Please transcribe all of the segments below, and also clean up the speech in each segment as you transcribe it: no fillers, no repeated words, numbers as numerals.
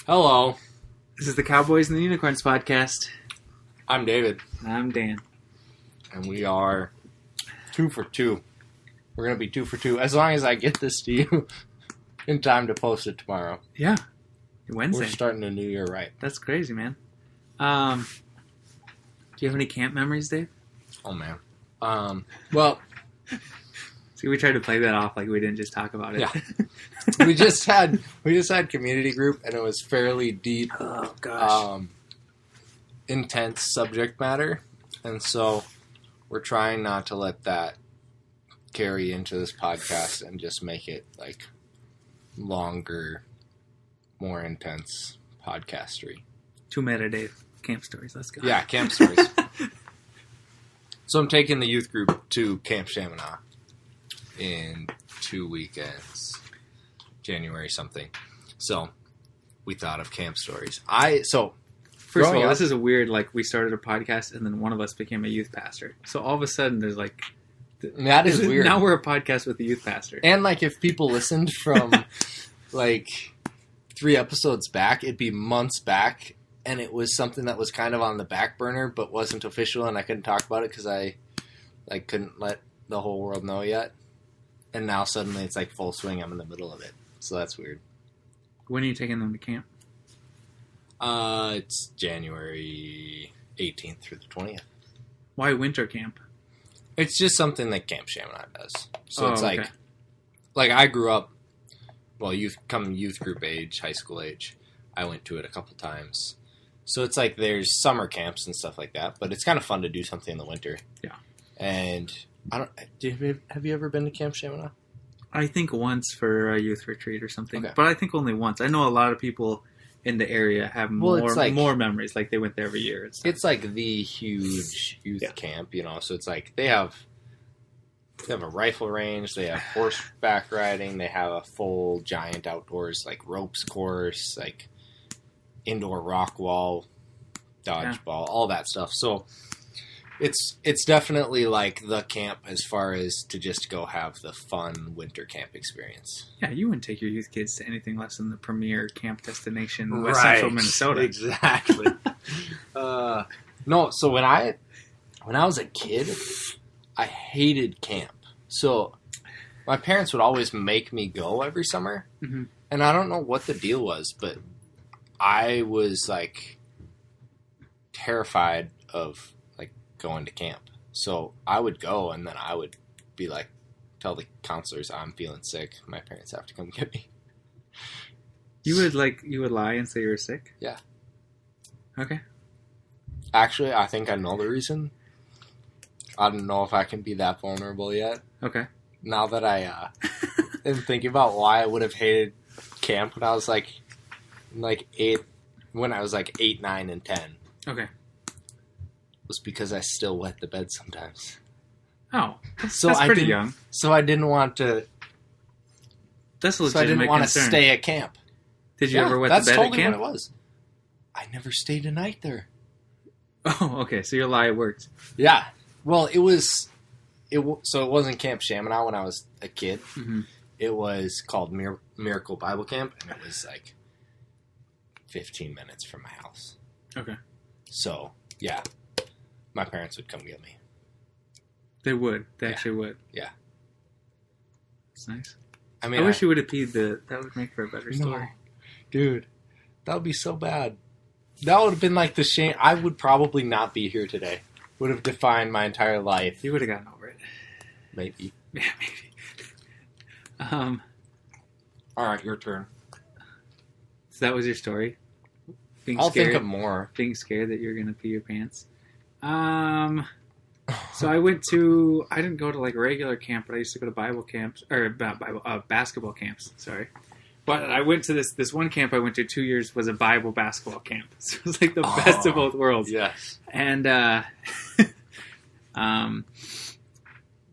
Hello. This is the Cowboys and the Unicorns podcast. I'm David. I'm Dan. And we are 2 for 2. We're going to be 2 for 2 as long as I get this to you in time to post it tomorrow. Yeah. Wednesday. We're starting the new year right. That's crazy, man. Do you have any camp memories, Dave? Oh, man. Well... See, we tried to play that off like we didn't just talk about it. Yeah. we just had community group, and it was fairly deep, intense subject matter, and so we're trying not to let that carry into this podcast and just make it like longer, more intense podcastery. 2 meta, Dave. Camp stories. Let's go. Yeah, camp stories. So I'm taking the youth group to Camp Chaminade in 2 weekends, January something. So we thought of camp stories. First of all, this is a weird, we started a podcast and then one of us became a youth pastor. So all of a sudden there's that is weird. Now we're a podcast with a youth pastor. And if people listened from 3 episodes back, it'd be months back, and it was something that was kind of on the back burner but wasn't official, and I couldn't talk about it because I couldn't let the whole world know yet. And now suddenly it's full swing. I'm in the middle of it. So that's weird. When are you taking them to camp? It's January 18th through the 20th. Why winter camp? It's just something that Camp Chaminade does. So it's okay. I grew up, youth group age, high school age. I went to it a couple times. So it's there's summer camps and stuff like that, but it's kind of fun to do something in the winter. Yeah. And have you ever been to Camp Chaminade? I think once for a youth retreat or something, okay. But I think only once. I know a lot of people in the area have more memories. They went there every year. It's the huge youth camp, So it's they have a rifle range, they have horseback riding, they have a full giant outdoors ropes course, indoor rock wall, dodgeball, all that stuff. So it's definitely the camp as far as to just go have the fun winter camp experience. Yeah, you wouldn't take your youth kids to anything less than the premier camp destination, West Central Minnesota. Exactly. No, so when I was a kid, I hated camp. So my parents would always make me go every summer, mm-hmm. and I don't know what the deal was, but I was terrified of going to camp. So I would go, and then I would be tell the counselors I'm feeling sick. My parents have to come get me. You would lie and say you were sick? Yeah. Okay. Actually, I think I know the reason. I don't know if I can be that vulnerable yet. Okay. Now that I am thinking about why I would have hated camp when I was 8, when I was 8, 9, and 10. Okay. Was because I still wet the bed sometimes. Oh, that's pretty young. So I didn't want to. That's a legitimate concern. So I didn't want to stay at camp. Did you ever wet the bed at camp? That's totally what it was. I never stayed a night there. Oh, okay. So your lie worked. Yeah. Well, it wasn't Camp Chaminade when I was a kid. Mm-hmm. It was called Miracle Bible Camp, and it was 15 minutes from my house. Okay. So yeah. My parents would come get me. They would. They actually would. Yeah. That's nice. I mean, I wish you would have peed that would make for a better story. No. Dude, that would be so bad. That would have been the shame. I would probably not be here today. Would have defined my entire life. You would have gotten over it. Maybe. Yeah, maybe. All right, your turn. So that was your story? I'll think of more. Being scared that you're going to pee your pants? So I didn't go to regular camp, but I used to go to Bible camps, or basketball camps, sorry. But I went to this one camp I went to 2 years was a Bible basketball camp. So it was the best of both worlds. Yes. And,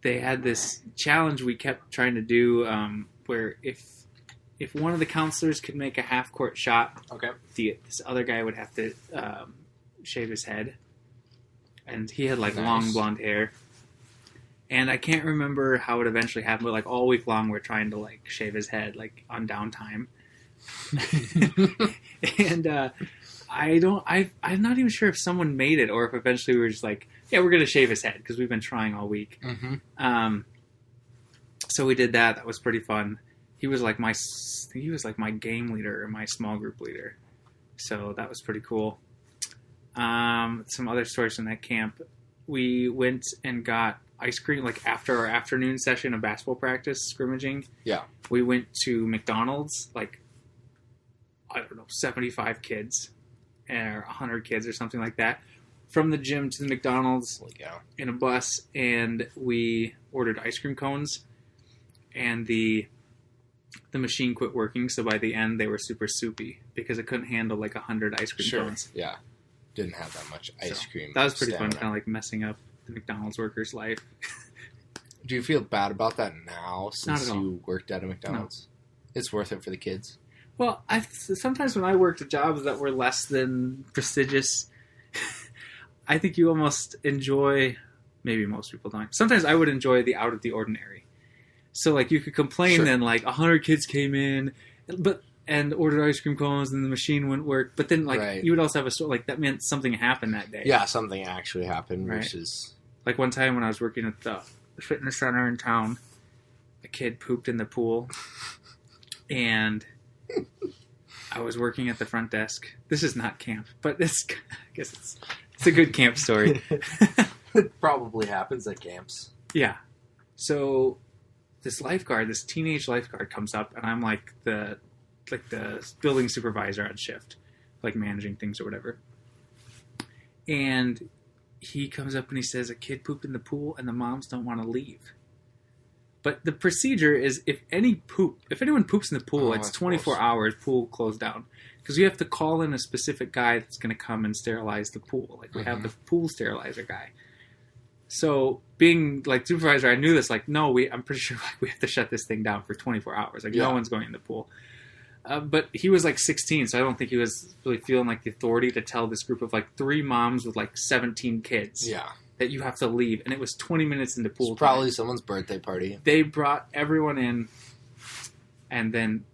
they had this challenge we kept trying to do, where if one of the counselors could make a half-court shot, okay, this other guy would have to, shave his head. And he had nice. Long blonde hair. And I can't remember how it eventually happened, but all week long we're trying to shave his head on downtime. And I'm not even sure if someone made it or if eventually we were just like, yeah, we're going to shave his head because we've been trying all week. Mm-hmm. So we did that. That was pretty fun. He was like my game leader or my small group leader. So that was pretty cool. Some other stories from that camp. We went and got ice cream like after our afternoon session of basketball practice, scrimmaging. Yeah. We went to McDonald's, like, I don't know, 75 kids or 100 kids or something like that. From the gym to the McDonald's in a bus, and we ordered ice cream cones, and the machine quit working, so by the end they were super soupy because it couldn't handle like 100 ice cream cones. Yeah. Didn't have that much ice cream. That was pretty stamina. fun, kind of like messing up the McDonald's worker's life. Do you feel bad about that now since Not at all. you worked at a McDonald's? No. It's worth it for the kids. Well, sometimes when I worked at jobs that were less than prestigious, I think you almost enjoy, maybe most people don't. Sometimes I would enjoy the out of the ordinary. So, like, you could complain then, like, 100 kids came in and ordered ice cream cones and the machine wouldn't work. But then, like, you would also have a story, like, that meant something happened that day. Yeah, something actually happened, right. Which is... Like, one time when I was working at the fitness center in town, a kid pooped in the pool, and I was working at the front desk. This is not camp, but I guess it's a good camp story. It probably happens at camps. Yeah. So this teenage lifeguard comes up, and I'm like the building supervisor on shift, like managing things or whatever. And he comes up and he says, a kid pooped in the pool and the moms don't want to leave. But the procedure is if anyone poops in the pool, it's 24 hours, pool closed down. Because you have to call in a specific guy that's going to come and sterilize the pool. Like, we have the pool sterilizer guy. So, being, like, supervisor, I knew this, like, no, I'm pretty sure like we have to shut this thing down for 24 hours. Like, no one's going in the pool. But he was, like, 16, so I don't think he was really feeling, like, the authority to tell this group of, like, 3 moms with, like, 17 kids. Yeah. That you have to leave, and it was 20 minutes into pool time. Probably someone's birthday party. They brought everyone in, and then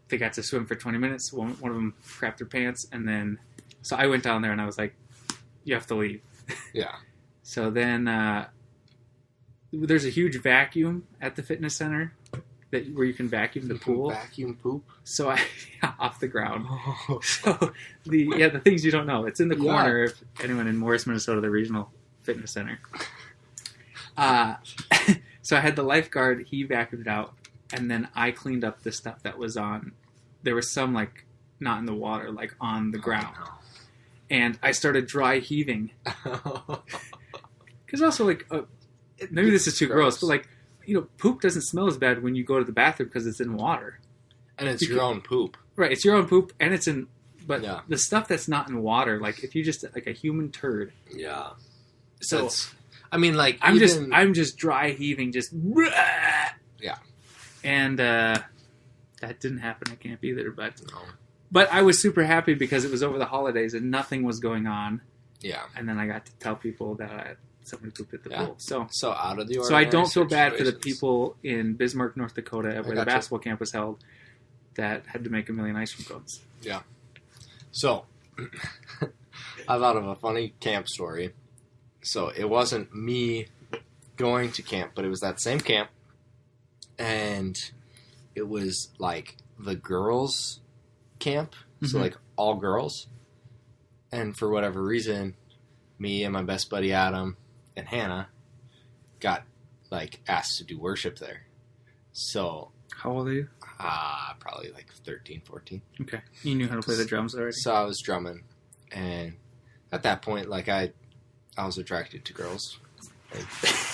they got to swim for 20 minutes. One of them crapped their pants, and then... So I went down there, and I was like, you have to leave. Yeah. So then there's a huge vacuum at the fitness center where you can vacuum the pool. Vacuum poop? So off the ground. So the things you don't know. It's in the corner if anyone in Morris, Minnesota, the regional fitness center. So I had the lifeguard, he vacuumed it out, and then I cleaned up the stuff that was on. There was some, like, not in the water, like on the ground. No. And I started dry heaving. Because also, like, maybe this is too gross, but, like, you know, poop doesn't smell as bad when you go to the bathroom because it's in water. And it's your own poop. Right, it's your own poop, and it's in... But the stuff that's not in water, like, if you just... Like, a human turd. Yeah. So... I mean, like... I'm just dry heaving, just... Yeah. And that didn't happen at camp either, but... No. But I was super happy because it was over the holidays and nothing was going on. Yeah. And then I got to tell people that somebody pooped at the pool. So out of the ordinary. So I don't feel bad for the people in Bismarck, North Dakota, where the basketball camp was held, that had to make 1 million ice cream cones. Yeah. So, I thought of a funny camp story. So, it wasn't me going to camp, but it was that same camp. And it was, like, the girls' camp. So, like, all girls. And for whatever reason, me and my best buddy Adam and Hannah got, like, asked to do worship there. So... How old are you? Probably like 13, 14. Okay. You knew how to play the drums already? So I was drumming. And at that point, like, I was attracted to girls.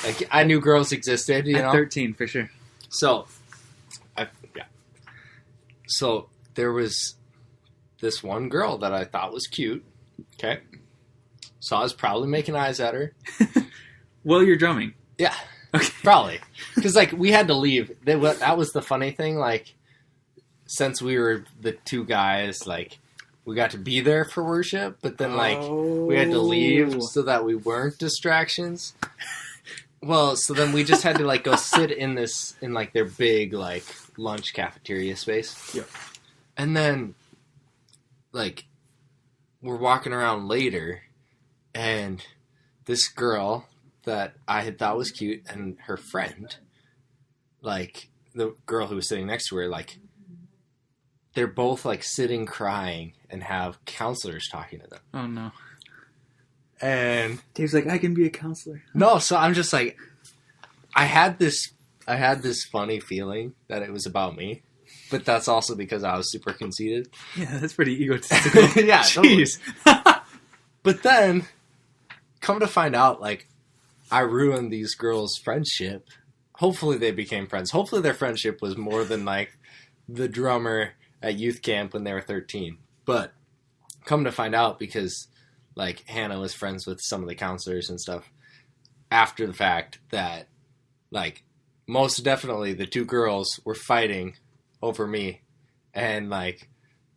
Like I knew girls existed, you know? At 13, for sure. So, So there was this one girl that I thought was cute. Okay. So I was probably making eyes at her. While you're drumming? Yeah. Okay. Probably. Because, like, we had to leave. That was the funny thing. Like, since we were the 2 guys, like, we got to be there for worship, but then, like, we had to leave so that we weren't distractions. Well, so then we just had to, like, go sit in, like, their big, like, lunch cafeteria space. Yep. And then, like, we're walking around later, and this girl that I had thought was cute and her friend, like, the girl who was sitting next to her, like, they're both, like, sitting crying and have counselors talking to them. Oh, no. And Dave's like, I can be a counselor. no, so I'm just like, I had this funny feeling that it was about me, but that's also because I was super conceited. Yeah, that's pretty egotistical. Yeah, jeez. But then, come to find out, like, I ruined these girls' friendship. Hopefully they became friends. Hopefully their friendship was more than, like, the drummer at youth camp when they were 13. But come to find out, because, like, Hannah was friends with some of the counselors and stuff after the fact, that, like, most definitely the two girls were fighting over me. And, like,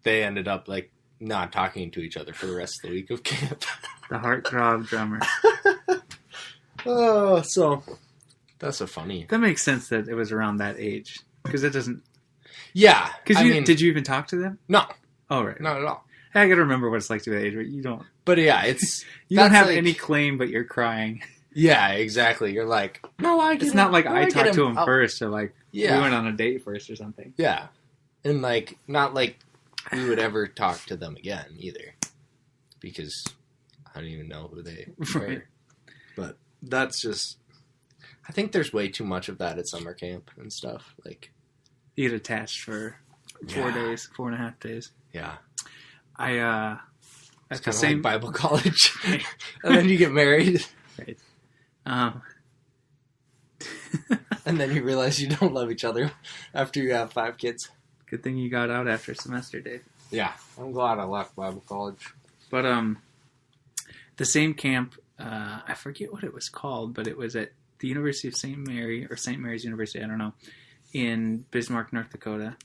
they ended up, like, not talking to each other for the rest of the week of camp. The heartthrob drummer. Oh, so that's a funny. That makes sense that it was around that age. Because it doesn't... Yeah. Because did you even talk to them? No. Oh, right. Not at all. I gotta remember what it's like to be that age, but you don't... But yeah, it's... You don't have like, any claim, but you're crying. Yeah, exactly. You're like, no, I get It's him. not like No, I get talked to him Oh, first, or like, yeah. we went on a date first or something. Yeah. And, like, not like we would ever talk to them again, either. Because I don't even know who they were. Right. But that's just... I think there's way too much of that at summer camp and stuff. Like, You get attached for 4.5 days. Yeah. At It's the kind of same like Bible college. And then you get married. Right. And then you realize you don't love each other after you have 5 kids. Good thing you got out after semester, Dave. Yeah. I'm glad I left Bible college. But the same camp, I forget what it was called, but it was at the University of St. Mary, or St. Mary's University, I don't know, in Bismarck, North Dakota.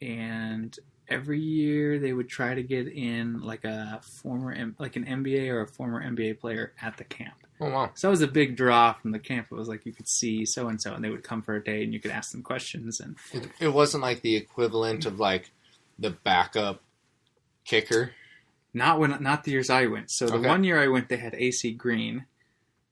And every year they would try to get in like an NBA or a former NBA player at the camp. Oh, wow. So that was a big draw from the camp. It was like you could see so-and-so, and they would come for a day, and you could ask them questions. And It wasn't like the equivalent of like the backup kicker. Not the years I went. So the one year I went, they had AC Green,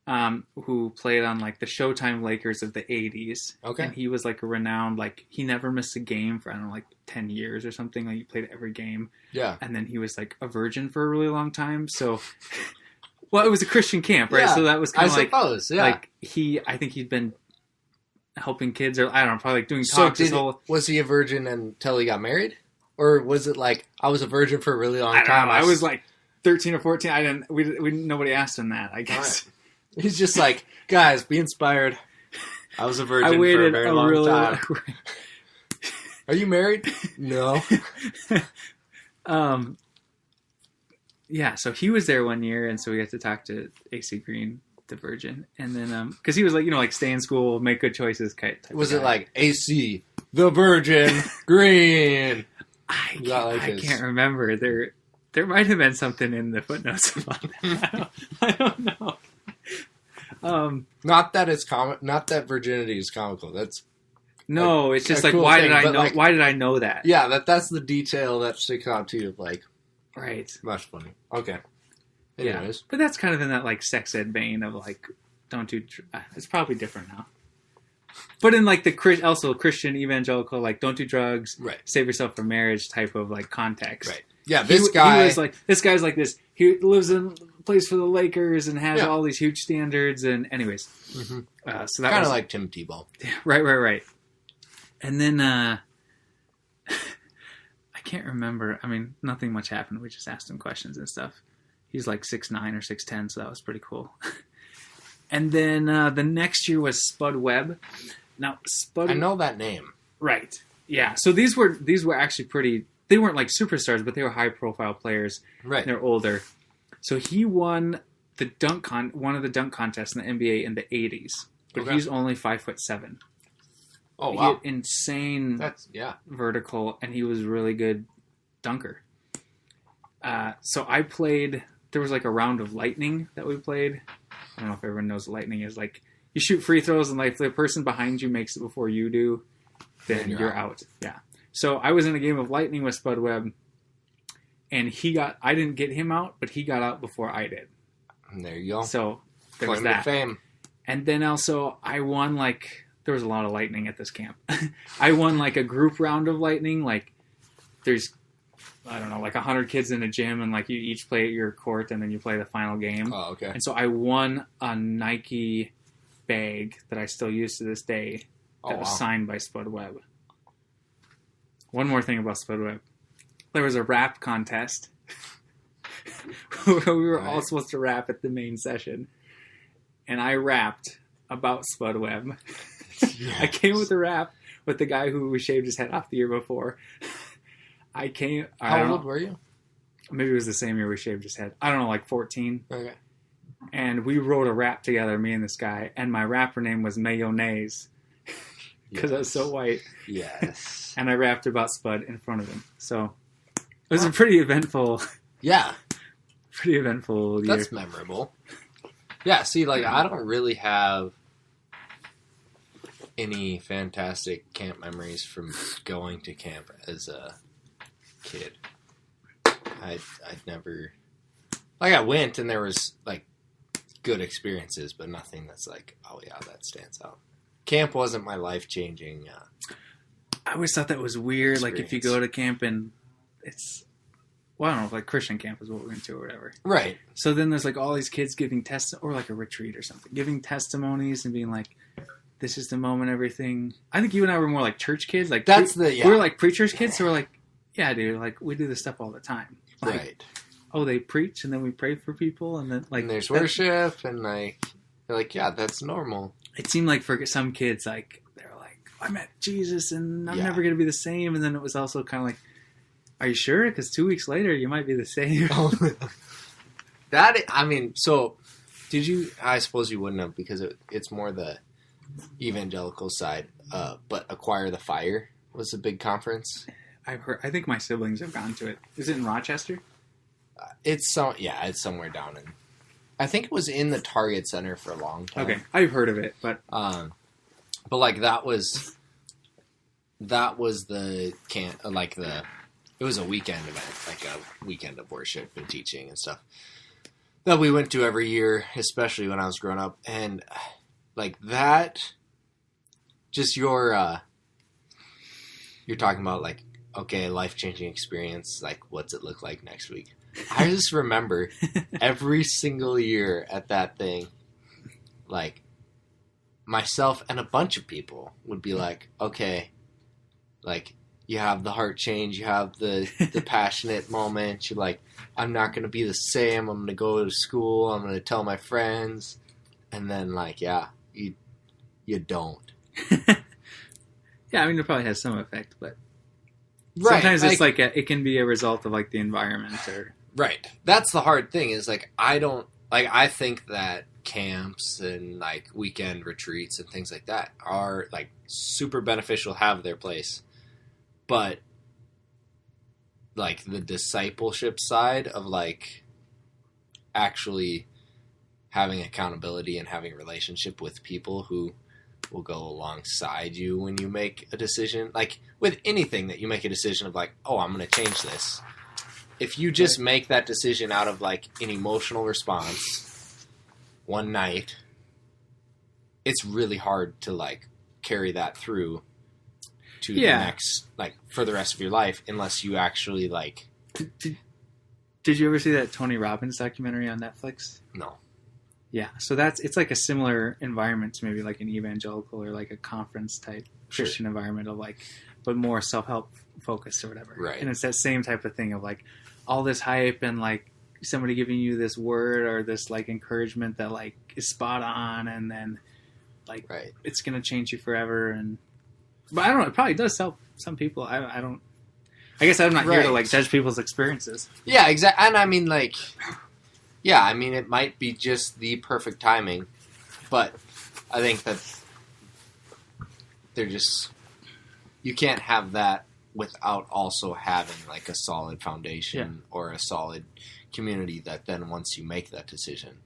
who played on like the Showtime Lakers of the 80s. Okay. And he was like a renowned, like he never missed a game for, I don't know, like 10 years or something. Like he played every game. Yeah. And then he was like a virgin for a really long time. So, well, it was a Christian camp, right? Yeah, So that was kind of like, suppose, yeah. like I think he'd been helping kids, or I don't know, probably like doing talks. Was he a virgin until he got married? Or was it like, I was a virgin for a really long time? I was like 13 or 14. Nobody asked him that, I guess. Right. He's just like, guys, be inspired. I was a virgin I waited for a very long time. Right. Are you married? No. Yeah, so he was there one year, and so we got to talk to AC Green, the virgin, and then because he was like, like stay in school, make good choices. Type was it like AC, the virgin, Green? I can't remember. There might have been something in the footnotes about that. I don't know. Not that it's not that virginity is comical. That's no. It's just like, cool why thing, did I know? like, why did I know that? Yeah, that's the detail that sticks out to you. Like, right. That's funny. Okay. Yeah, Anyways. but that's kind of in that like sex ed vein of like, don't do. It's probably different now. But in like the also Christian evangelical, like don't do drugs, right? Save yourself for marriage type of like context, right? Yeah, he was like, this guy's like this. He plays for the Lakers and has all these huge standards. And anyways, so that kind of like Tim Tebow, right. And then I can't remember. I mean, nothing much happened. We just asked him questions and stuff. He's like 6'9" or 6'10", so that was pretty cool. And then the next year was Spud Webb. Now Spud, I know that name. Right. Yeah. So these were actually pretty. They weren't like superstars, but they were high profile players. Right. They're older. So he won the one of the dunk contests in the NBA in the 80s. But he's only 5'7". Oh wow! He had insane. That's vertical, and he was a really good dunker. So I played. There was like a round of lightning that we played. I don't know if everyone knows what lightning is. Like you shoot free throws, and like if the person behind you makes it before you do, then you're out. Yeah. So I was in a game of lightning with Spud Webb, and I didn't get him out, but he got out before I did. And there you go. So there was Claim to that. fame. And then also I won there was a lot of lightning at this camp. I won a group round of lightning. There's, I don't know, 100 kids in a gym, and you each play at your court, and then you play the final game. Oh, okay. And so I won a Nike bag that I still use to this day that was signed by Spud Webb. One more thing about Spud Webb. There was a rap contest where we were all supposed to rap at the main session. And I rapped about Spud Webb. Yes. I came with a rap with the guy who shaved his head off the year before. How old were you? Maybe it was the same year we shaved his head. I don't know, 14. Okay. And we wrote a rap together, me and this guy. And my rapper name was Mayonnaise. Because I was so white. Yes. And I rapped about Spud in front of him. So it was a pretty eventful. Yeah. Pretty eventful year. That's memorable. Yeah, see, I don't really have any fantastic camp memories from going to camp as a kid. I'd never... I went, and there was, good experiences, but nothing that's oh, yeah, that stands out. Camp wasn't my life-changing I always thought that was weird, experience. If you go to camp and it's... Well, I don't know, Christian camp is what we went to or whatever. Right. So then there's all these kids giving or a retreat or something, giving testimonies and being this is the moment, everything. I think you and I were more church kids. That's we were preachers kids, so we're yeah, dude, we do this stuff all the time. Right. Oh, they preach and then we pray for people and then and there's worship and you're yeah, that's normal. It seemed for some kids, they're I met Jesus and I'm never going to be the same. And then it was also kind of are you sure? Because 2 weeks later, you might be the same. So did you, I suppose you wouldn't have because it's more the evangelical side, but Acquire the Fire was a big conference. I've heard, I think my siblings have gone to it. Is it in Rochester? It's somewhere down in, I think it was in the Target Center for a long time. Okay. I've heard of it, but that was the it was a weekend event, a weekend of worship and teaching and stuff that we went to every year, especially when I was growing up. And that, just you're talking about okay, life-changing experience, what's it look like next week? I just remember every single year at that thing, myself and a bunch of people would be okay, you have the heart change, you have the passionate moment, you're I'm not going to be the same, I'm going to go to school, I'm going to tell my friends, and then you don't. Yeah, it probably has some effect, but sometimes it's it can be a result of the environment or... Right. That's the hard thing is I think that camps and weekend retreats and things like that are super beneficial, have their place. But the discipleship side of actually having accountability and having a relationship with people who will go alongside you when you make a decision. With anything that you make a decision of oh, I'm going to change this. If you just make that decision out of an emotional response one night, it's really hard to carry that through to the next, for the rest of your life, unless you actually Did you ever see that Tony Robbins documentary on Netflix? No. Yeah, so it's a similar environment to maybe an evangelical or a conference type Christian environment of but more self-help focused or whatever. Right. And it's that same type of thing of all this hype and somebody giving you this word or this encouragement that is spot on and then right. It's going to change you forever. But I don't know, it probably does help some people. I guess I'm not here to judge people's experiences. Yeah, exactly. And it might be just the perfect timing, but I think that you can't have that without also having a solid foundation or a solid community that then once you make that decision,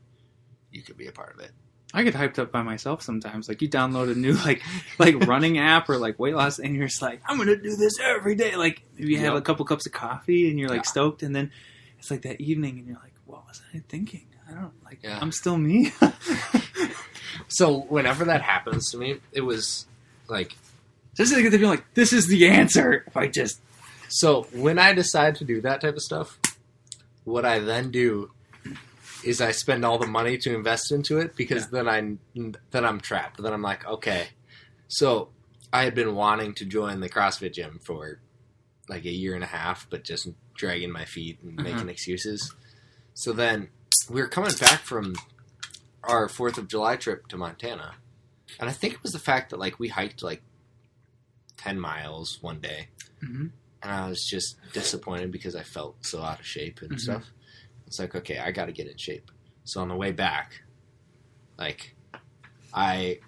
you could be a part of it. I get hyped up by myself sometimes. Like, you download a new, like running app or, like, weight loss, and you're just like, I'm going to do this every day. Like, you have a couple cups of coffee, and you're, like, stoked, and then it's, like, that evening, and you're like, what was I thinking? I don't, like, I'm still me. So, whenever that happens to me, it was, like... Just to get the feeling, like, this is the answer, if I just... So, when I decide to do that type of stuff, what I then do is I spend all the money to invest into it, because then I'm trapped. Then I'm like, okay. So I had been wanting to join the CrossFit gym for like a year and a half, but just dragging my feet and making excuses. So then we were coming back from our 4th of July trip to Montana. And I think it was the fact that like we hiked like 10 miles one day. Mm-hmm. And I was just disappointed because I felt so out of shape and stuff. It's like, okay, I got to get in shape. So on the way back, like, I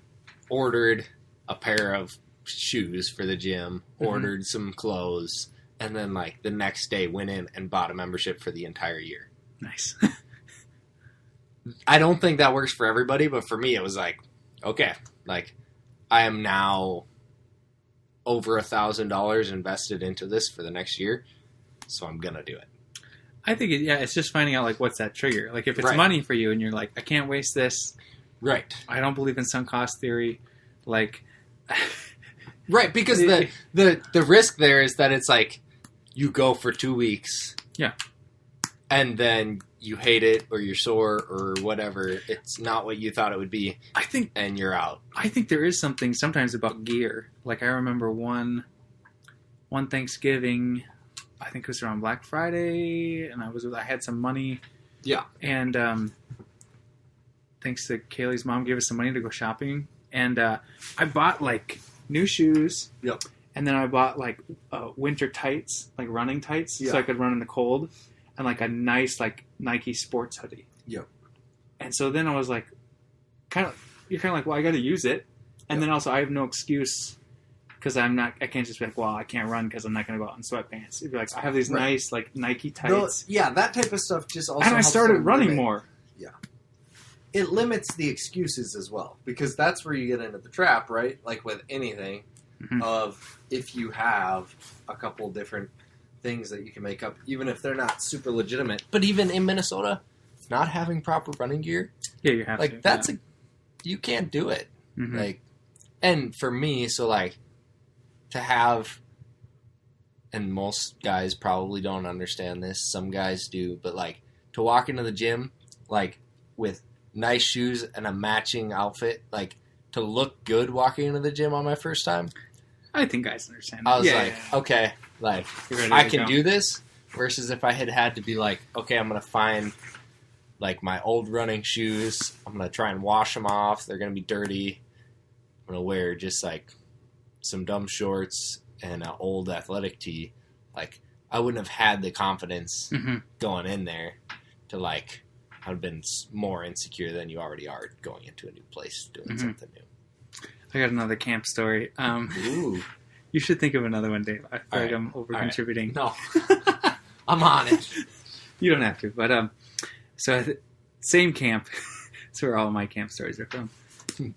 ordered a pair of shoes for the gym, ordered some clothes, and then, like, the next day went in and bought a membership for the entire year. Nice. I don't think that works for everybody, but for me, it was like, okay, like, I am now over $1,000 invested into this for the next year, so I'm gonna do it. I think, it's just finding out, like, what's that trigger. Like, if it's money for you and you're like, I can't waste this. Right. I don't believe in sunk cost theory. Like... Right, because the risk there is that it's like, you go for 2 weeks. Yeah. And then you hate it, or you're sore, or whatever. It's not what you thought it would be. And you're out. I think there is something sometimes about gear. Like, I remember one Thanksgiving... I think it was around Black Friday, and I had some money. Yeah. And thanks to Kaylee's mom, gave us some money to go shopping. And I bought, like, new shoes. Yep. And then I bought, like, winter tights, like running tights, so I could run in the cold. And, like, a nice, like, Nike sports hoodie. Yep. And so then I was like, you're kind of like, well, I got to use it. And then also I have no excuse... Because I can't just be like, well, I can't run because I'm not going to go out in sweatpants. It'd be like, I have these nice, like, Nike tights. That type of stuff just also and I started running more. Yeah. It limits the excuses as well. Because that's where you get into the trap, right? Like with anything, of if you have a couple different things that you can make up, even if they're not super legitimate. But even in Minnesota, not having proper running gear. Yeah, you have to. Like, you can't do it. Mm-hmm. Like, and for me, so like, to have, and most guys probably don't understand this, some guys do, but like to walk into the gym like with nice shoes and a matching outfit, like to look good walking into the gym on my first time, I think guys understand that. I was okay, like I can do this, versus if I had to be like, okay, I'm gonna find like my old running shoes, I'm gonna try and wash them off, they're gonna be dirty, I'm gonna wear just like some dumb shorts and an old athletic tee. Like, I wouldn't have had the confidence going in there to, like, I would have been more insecure than you already are going into a new place doing something new. I got another camp story. Ooh. You should think of another one, Dave. I feel like I'm over-contributing. No. I'm on it. You don't have to. But, so, same camp. That's where all my camp stories are from.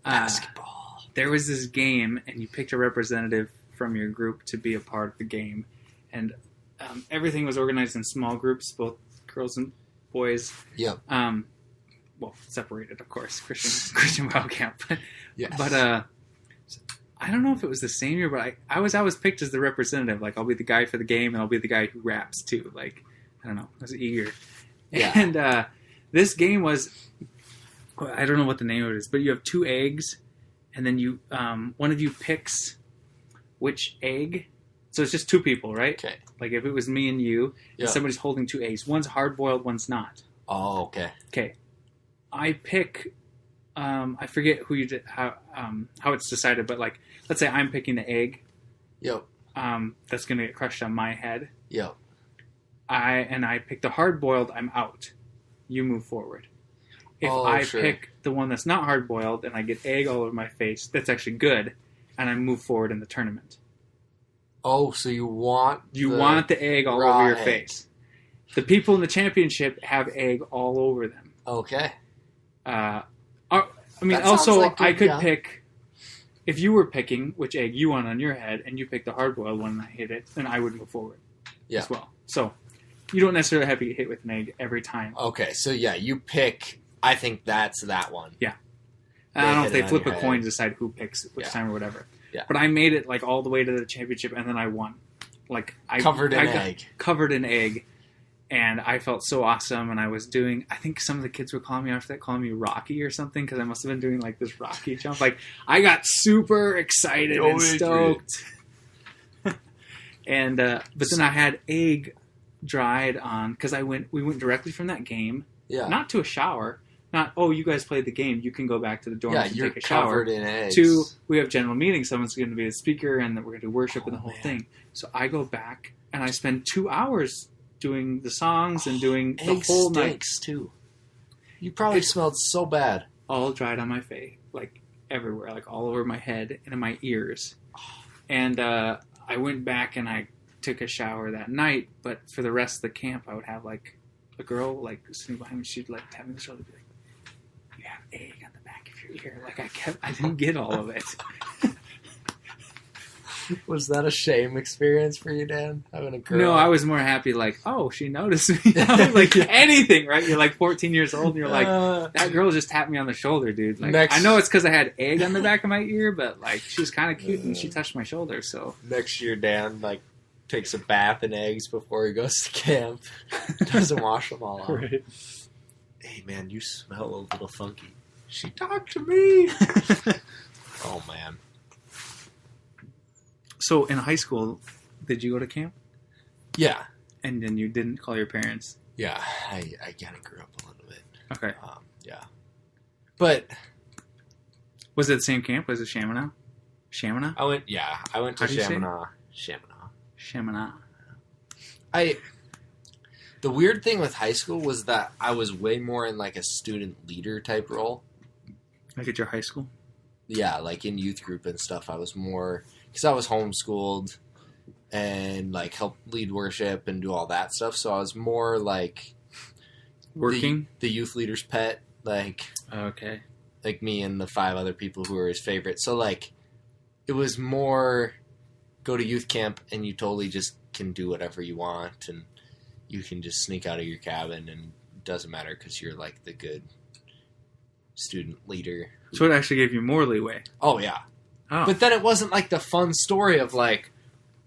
Basketball. There was this game, and you picked a representative from your group to be a part of the game. And everything was organized in small groups, both girls and boys. Yeah. Well, separated, of course, Christian Bible camp. Yes. But I don't know if it was the same year, but I was picked as the representative. Like, I'll be the guy for the game, and I'll be the guy who raps too. Like, I don't know, I was eager. Yeah. And this game was, I don't know what the name of it is, but you have 2 eggs. And then you, one of you picks which egg. So it's just 2 people, right? Okay. Like if it was me and you, and somebody's holding 2 eggs. One's hard-boiled, one's not. Oh, okay. Okay. I pick, I forget who you did, how it's decided, but like, let's say I'm picking the egg. Yep. That's going to get crushed on my head. Yep. I pick the hard-boiled, I'm out. You move forward. If pick the one that's not hard-boiled and I get egg all over my face, that's actually good, and I move forward in the tournament. Oh, so you want the egg all over your face. The people in the championship have egg all over them. Okay. I mean, That sounds also, like I good, could yeah. pick, if you were picking which egg you want on your head, and you picked the hard-boiled one and I hit it, then I would go forward Yeah. as well. So, you don't necessarily have to get hit with an egg every time. Okay, so yeah, you pick. I think that's that one. I don't know if they hit it flip on a your coin head. to decide who picks which Yeah. time or whatever. Yeah. But I made it like all the way to the championship, and then I won. Like I Covered in I got egg. covered in egg, and I felt so awesome. And I was doing. I think some of the kids were calling me after that, calling me Rocky or something, because I must have been doing like this Rocky jump. Like I got super excited Go and stoked. And but then I had egg dried on because we went directly from that game, Yeah. not to a shower. Not, oh, you guys played the game. You can go back to the dorms Yeah, and you're take a shower. covered in eggs. To, we have general meeting. Someone's going to be the speaker, and we're going to do worship and the whole man. thing. So I go back, and I spend 2 hours doing the songs and doing the egg whole night. stinks too. You probably smelled so bad. All dried on my face, like everywhere, like all over my head and in my ears. And I went back and I took a shower that night, but for the rest of the camp, I would have like a girl like sitting behind me. She'd like tap me on the shoulder, and be like, "You have egg on the back of your ear." Like I didn't get all of it. Was that a shame experience for you, Dan? Having a girl? No, I was more happy. Like, oh, she noticed me. I was like anything, right? You're like 14 years old, and you're like, that girl just tapped me on the shoulder, dude. Like, Next- I know it's because I had egg on the back of my ear, but like, she was kind of cute, and she touched my shoulder. So Next year, Dan takes a bath in eggs before he goes to camp. Doesn't wash them all off. right. Hey, man, you smell a little funky. She talked to me. Oh, man. So in high school, did you go to camp? Yeah. And then you didn't call your parents? Yeah, I kind of grew up a little bit. Okay. Yeah. But Was it the same camp? Was it Chaminade? Chaminade? I went to How do you say it? Chaminade. Chaminade. The weird thing with high school was that I was way more in like a student leader type role. Like at your high school? Yeah, like in youth group and stuff. I was more, because I was homeschooled and like helped lead worship and do all that stuff. So I was more like Working? the youth leader's pet, like Okay. me and the 5 other people who were his favorite. So like it was more go to youth camp and you totally just can do whatever you want and you can just sneak out of your cabin and it doesn't matter because you're like the good student leader. So it actually gave you more leeway. Oh yeah. Oh. But then it wasn't like the fun story of like,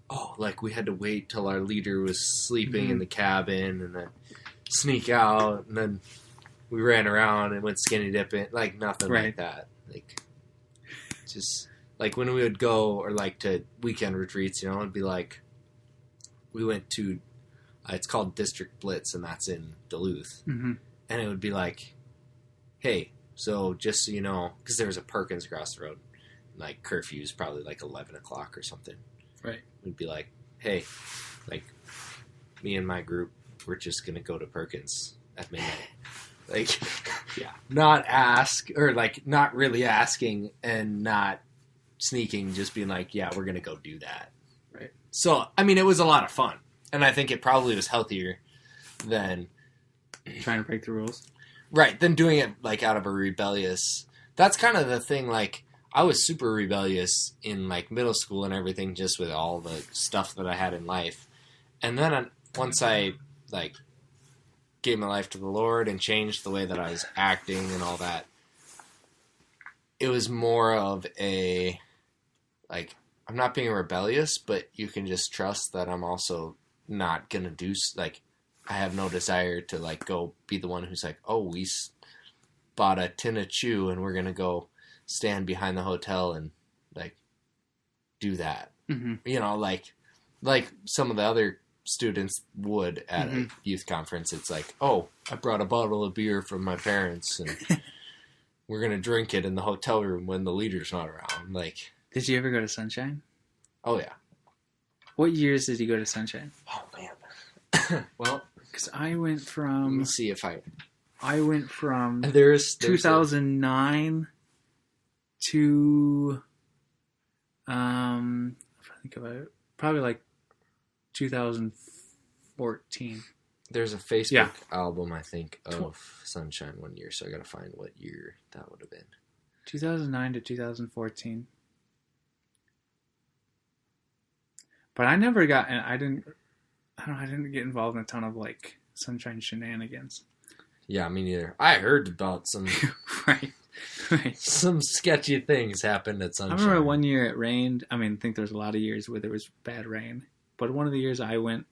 oh, like we had to wait till our leader was sleeping in the cabin and then sneak out and then we ran around and went skinny dipping. Like nothing like that. Like just like when we would go or like to weekend retreats, you know, it'd be like we went to it's called District Blitz and that's in Duluth. Mm-hmm. And it would be like, hey, so just so you know, because there was a Perkins across the road. Like curfew's probably like 11 o'clock or something. Right. We'd be like, hey, like me and my group, we're just going to go to Perkins at midnight. Like, Yeah. not ask or like not really asking and not sneaking, just being like, yeah, we're going to go do that. Right. So, I mean, it was a lot of fun. And I think it probably was healthier than Trying to break the rules. right, than doing it like out of a rebellious. That's kind of the thing. Like I was super rebellious in like middle school and everything, just with all the stuff that I had in life. And then once I like gave my life to the Lord and changed the way that I was acting and all that, it was more of a like I'm not being rebellious, but you can just trust that I'm also not gonna do like. I have no desire to like go be the one who's like, oh, we bought a tin of chew and we're gonna go stand behind the hotel and like do that. Mm-hmm. You know, like some of the other students would at a youth conference. It's like, oh, I brought a bottle of beer from my parents and we're gonna drink it in the hotel room when the leader's not around. Like, Did you ever go to Sunshine? oh yeah. What years did you go to Sunshine? Oh man. Well, Because I went let from me see if there's 2009 to if I think about it, probably like 2014. There's a Facebook album, I think, of Sunshine one year, so I gotta find what year that would have been. 2009 to 2014. But I never got, and I didn't get involved in a ton of like sunshine shenanigans. Yeah, me neither. I heard about some right. some sketchy things happened at Sunshine. I remember one year it rained. I mean, I think there's a lot of years where there was bad rain, but one of the years I went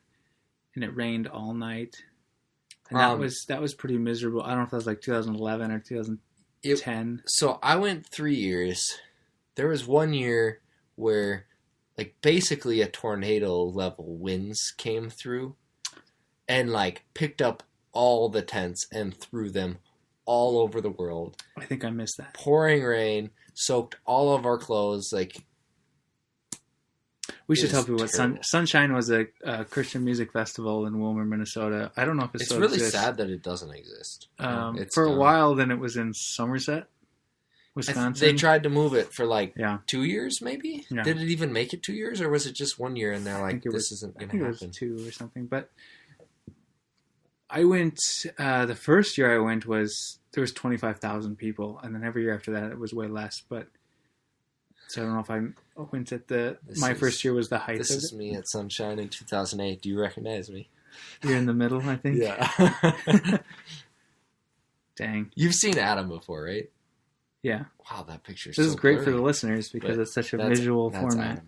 and it rained all night, and that was pretty miserable. I don't know if that was like 2011 or 2010. So I went 3 years. There was one year where, like, basically a tornado level winds came through, and like picked up all the tents and threw them all over the world. I think I missed that. Pouring rain, soaked all of our clothes. Like, we should tell people what Sunshine was a Christian music festival in Wilmer, Minnesota. I don't know if it it's still really exists. sad that it doesn't exist. For a while, then it was in Somerset, Wisconsin. They tried to move it for like 2 years, maybe. Yeah. Did it even make it 2 years, or was it just 1 year? And they're like, "This isn't going to happen." I think it was 2 or something. But I went. The first year I went there was 25,000 people, and then every year after that it was way less. But so I don't know if I went at my first year was the height of it. This is me at Sunshine in 2008. Do you recognize me? You're in the middle, I think. Yeah. Dang. You've seen Adam before, right? Yeah. Wow, that picture. This is great blurry for the listeners because it's such a visual format. Adam.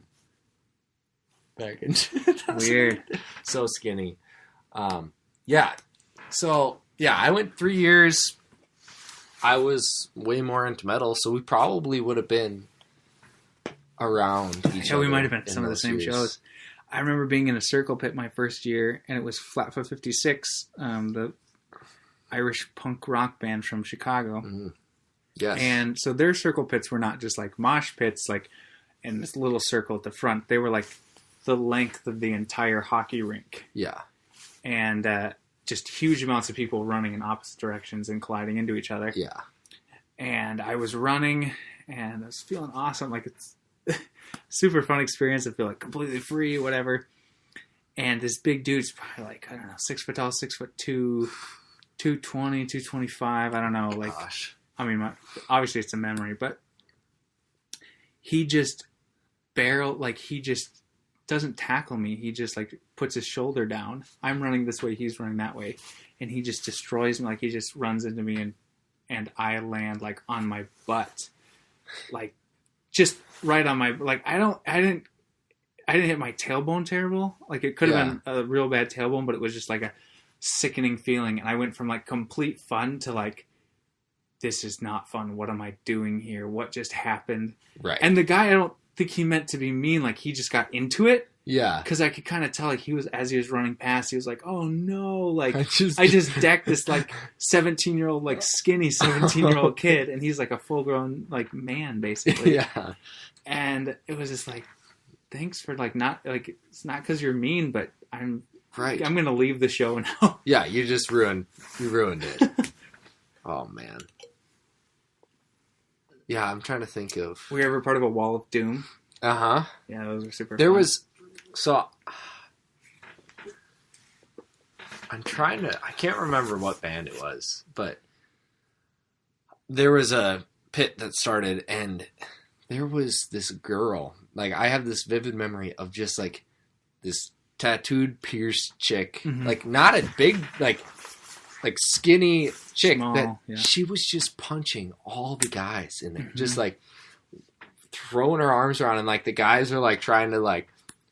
Back in 2008. Weird. So skinny. Yeah. So, yeah, I went 3 years. I was way more into metal, so we probably would have been around each other. Yeah, we might have been at some of the same shows. I remember being in a circle pit my first year, and it was Flatfoot 56, the Irish punk rock band from Chicago. Mm-hmm. Yes. And so their circle pits were not just like mosh pits, like in this little circle at the front. They were like the length of the entire hockey rink. Yeah. And just huge amounts of people running in opposite directions and colliding into each other. Yeah. And I was running, and I was feeling awesome. Like, it's super fun experience. I feel like completely free, whatever. And this big dude's probably like, I don't know, 6 foot tall, 6'2", 220, 225. I don't know. Like, gosh. I mean, obviously it's a memory, but he just he just doesn't tackle me. He just like puts his shoulder down. I'm running this way, he's running that way, and he just destroys me. Like, he just runs into me, and I land like on my butt, like just right on my, like, I didn't hit my tailbone terrible. Like, it could have been a real bad tailbone, but it was just like a sickening feeling. And I went from like complete fun to like, this is not fun. What am I doing here? What just happened? Right. And the guy, I don't think he meant to be mean. Like, he just got into it. Yeah. Because I could kind of tell, like, as he was running past, he was like, oh no. Like, I just decked this like 17-year-old, like skinny 17-year-old kid. And he's like a full grown, like, man, basically. Yeah. And it was just like, thanks for like, not like, it's not because you're mean, but I'm going to leave the show now. Yeah. You ruined it. Oh man. Yeah, I'm trying to think of... Were you ever part of a wall of doom? Uh-huh. Yeah, those were super fun. So, I can't remember what band it was, but there was a pit that started, and there was this girl. Like, I have this vivid memory of just, like, this tattooed, pierced chick. Mm-hmm. Like, not a big, like skinny chick. Small, she was just punching all the guys in there. Mm-hmm. Just, like, throwing her arms around, and, like, the guys are, like, trying to, like,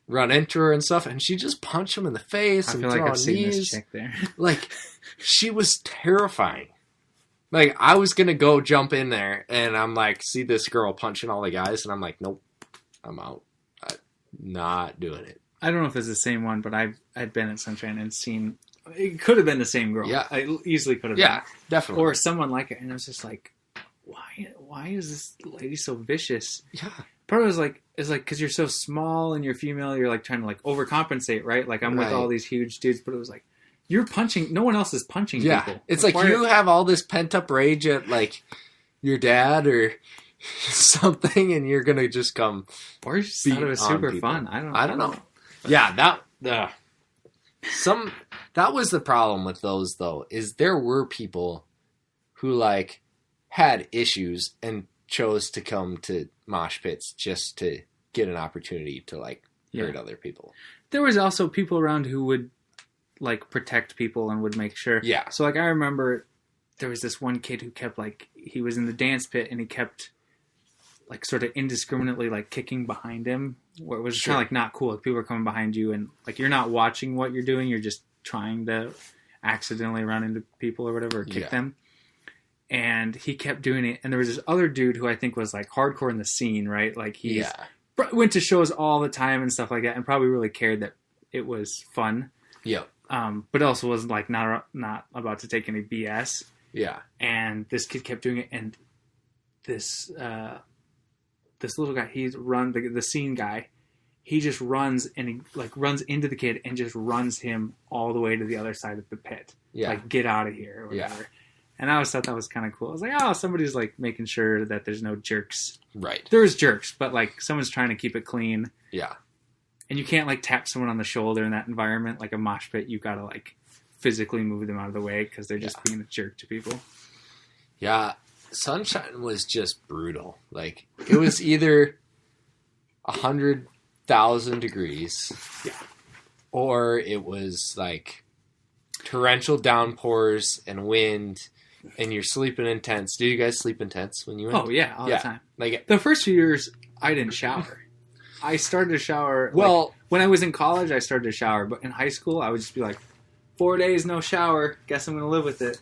run into her and stuff, and she just punched them in the face and throw I've knees. Seen this chick there. Like, she was terrifying. Like, I was gonna go jump in there, and I'm like, see this girl punching all the guys, and I'm like, nope, I'm out. I'm not doing it. I don't know if it's the same one, but I'd been at Sunshine and seen... It could have been the same girl. Yeah. I easily could have been. Yeah, definitely. Or someone like it, and I was just like, why is this lady so vicious? Yeah. Part of it is like, because you're so small and you're female, you're like trying to like overcompensate, right? Like, I'm with all these huge dudes, but it was like, you're punching, no one else is punching people. It's like you have all this pent up rage at like your dad or something, and you're gonna just come. Or you just thought it was super fun. I don't know. Yeah, that was the problem with those though, is there were people who like had issues and chose to come to mosh pits just to get an opportunity to like hurt other people. There was also people around who would like protect people and would make sure. Yeah. So like I remember there was this one kid who kept like he was in the dance pit and he kept like sort of indiscriminately like kicking behind him, where it was kind of like not cool. Like people were coming behind you and like you're not watching what you're doing, you're just trying to accidentally run into people or whatever, or kick them. And he kept doing it. And there was this other dude who I think was like hardcore in the scene, right? Like he went to shows all the time and stuff like that, and probably really cared that it was fun. Yeah. But also was like not about to take any BS. Yeah. And this kid kept doing it, and this little guy, he's the scene guy. He just runs and he like runs into the kid and just runs him all the way to the other side of the pit. Yeah. Like get out of here or whatever. Yeah. And I always thought that was kind of cool. I was like, oh, somebody's like making sure that there's no jerks. Right. There's jerks, but like someone's trying to keep it clean. Yeah. And you can't like tap someone on the shoulder in that environment. Like a mosh pit, you got to like physically move them out of the way because they're just being a jerk to people. Yeah. Sunshine was just brutal. Like it was either 100,000 degrees. Yeah. Or it was like torrential downpours and wind. And you're sleeping in tents. Did you guys sleep in tents when you went? Oh, yeah, all the time. Like the first few years, I didn't shower. I started to shower. Well, like, when I was in college, I started to shower. But in high school, I would just be like, 4 days, no shower. Guess I'm going to live with it.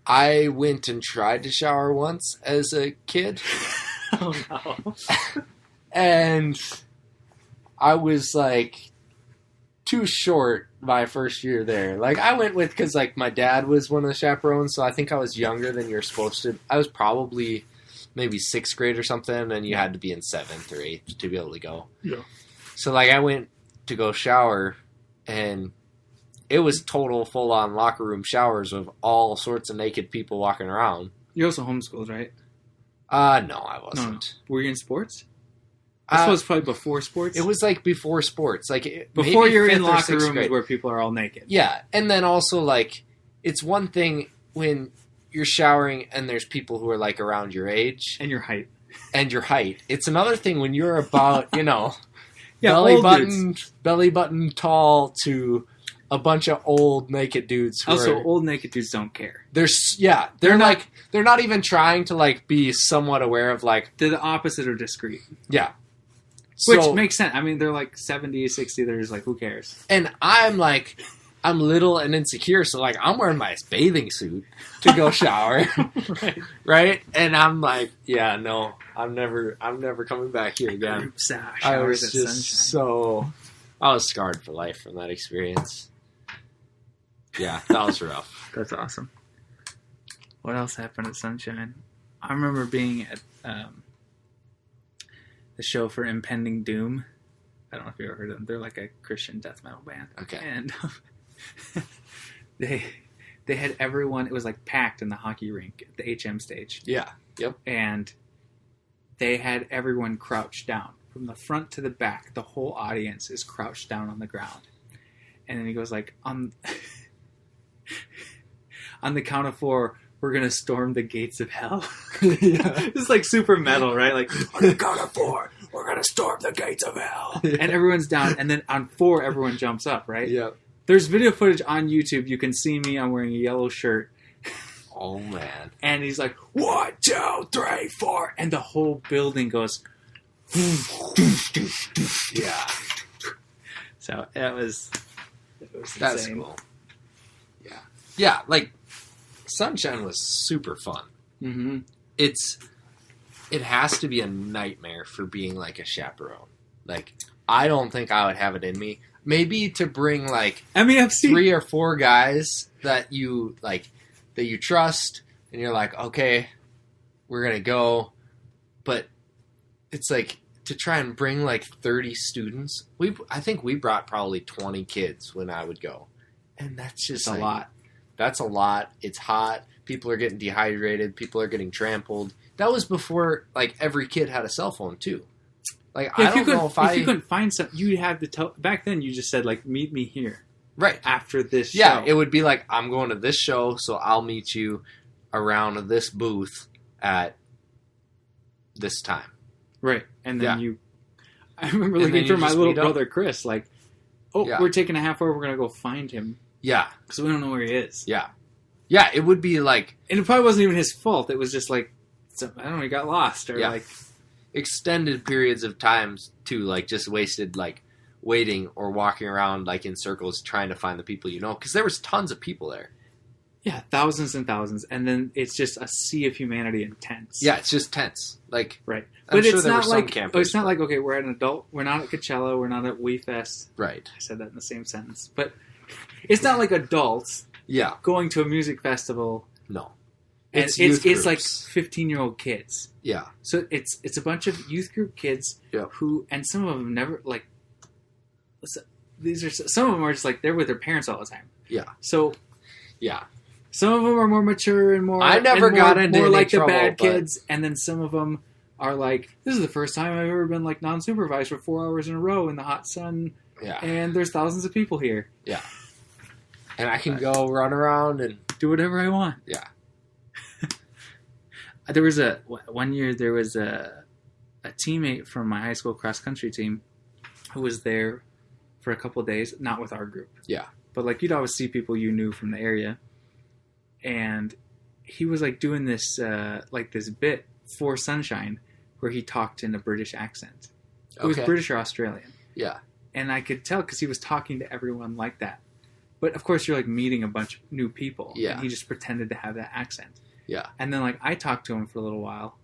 I went and tried to shower once as a kid. Oh, no. And I was like too short my first year there. Like I went with because like my dad was one of the chaperones, so I think I was younger than you're supposed to. I was probably maybe 6th grade or something, and you had to be in 7th or 8th to be able to go. Yeah. So like I went to go shower, and it was total full on locker room showers of all sorts of naked people walking around. You're also homeschooled, right? No, I wasn't. No. Were you in sports? This was probably before sports? It was like before sports. Like before you're in locker rooms where people are all naked. Yeah. And then also like it's one thing when you're showering and there's people who are like around your age. And your height. It's another thing when you're about, yeah, belly button tall to a bunch of old naked dudes who old naked dudes don't care. They're not even trying to like be somewhat aware of like they're the opposite of discreet. Yeah. Which makes sense. I mean, they're like 70, 60. They're just like, who cares? And I'm little and insecure, so like I'm wearing my bathing suit to go shower, right? And I'm like, yeah, no, I'm never coming back here again. I was scarred for life from that experience. Yeah, that was rough. That's awesome. What else happened at Sunshine? I remember being at the show for Impending Doom. I don't know if you ever heard of them. They're like a Christian death metal band. Okay. And they had everyone, it was like packed in the hockey rink at the HM stage. Yeah. Yep. And they had everyone crouched down. From the front to the back, the whole audience is crouched down on the ground. And then he goes like, on the count of 4, we're going to storm the gates of hell. Yeah. It's like super metal, right? Like, on the count of 4, we're going to storm the gates of hell. Yeah. And everyone's down. And then on 4, everyone jumps up, right? Yeah. There's video footage on YouTube. You can see me. I'm wearing a yellow shirt. Oh, man. And he's like, 1, 2, 3, 4. And the whole building goes... Yeah. So that was that's insane. Cool. Yeah. Yeah, like Sunshine was super fun. Mm-hmm. It has to be a nightmare for being like a chaperone. Like I don't think I would have it in me. Maybe to bring like I've seen 3 or 4 guys that you trust and you're like, okay, we're gonna go, but it's like to try and bring like 30 students. I think we brought probably 20 kids when I would go. And that's just a lot. That's a lot. It's hot. People are getting dehydrated. People are getting trampled. That was before like every kid had a cell phone too. Like yeah, if you couldn't find something, you had to back then you just said like meet me here. Right. After this show. Yeah, it would be like I'm going to this show, so I'll meet you around this booth at this time. Right. And then Yeah. I remember And looking then you for my just little meet up. brother, Chris, like, Yeah. we're taking a half hour, we're going to go find him. Yeah. Because we don't know where he is. Yeah. Yeah, it would be like And it probably wasn't even his fault. It was just like, I don't know, he got lost. Or Yeah. like, extended periods of times too, like just wasted like waiting or walking around like in circles trying to find the people you know, because there was tons of people there. yeah, thousands and thousands. And then it's just a sea of humanity in tents. Yeah, it's just tense. Like, Right. I'm But sure it's there not were some like, campers, it's not but- like, okay, we're at an adult, we're not at Coachella, we're not at WeFest. right. I said that in the same sentence. But it's not like adults Yeah. going to a music festival. No. And It's it's youth like groups. 15-year-old kids. Yeah. So it's a bunch of youth group kids Yeah. who, and some of them never, like, some of them are just like, they're with their parents all the time. Yeah. So Yeah. some of them are more mature and more. I never and more, got into more any like trouble, the bad but- kids, and then some of them are like, this is the first time I've ever been like non-supervised for 4 hours in a row in the hot sun, Yeah. and there's thousands of people here. And I can go run around and Do whatever I want. Yeah. There was one year there was a teammate from my high school cross country team who was there for a couple of days, not with our group. Yeah. But like you'd always see people you knew from the area, and he was like doing this like this bit for Sunshine where he talked in a British accent. It was Okay. British or Australian, Yeah. and I could tell because he was talking to everyone like that. But of course, you're like meeting a bunch of new people, Yeah. and he just pretended to have that accent. Yeah. And then like I talked to him for a little while.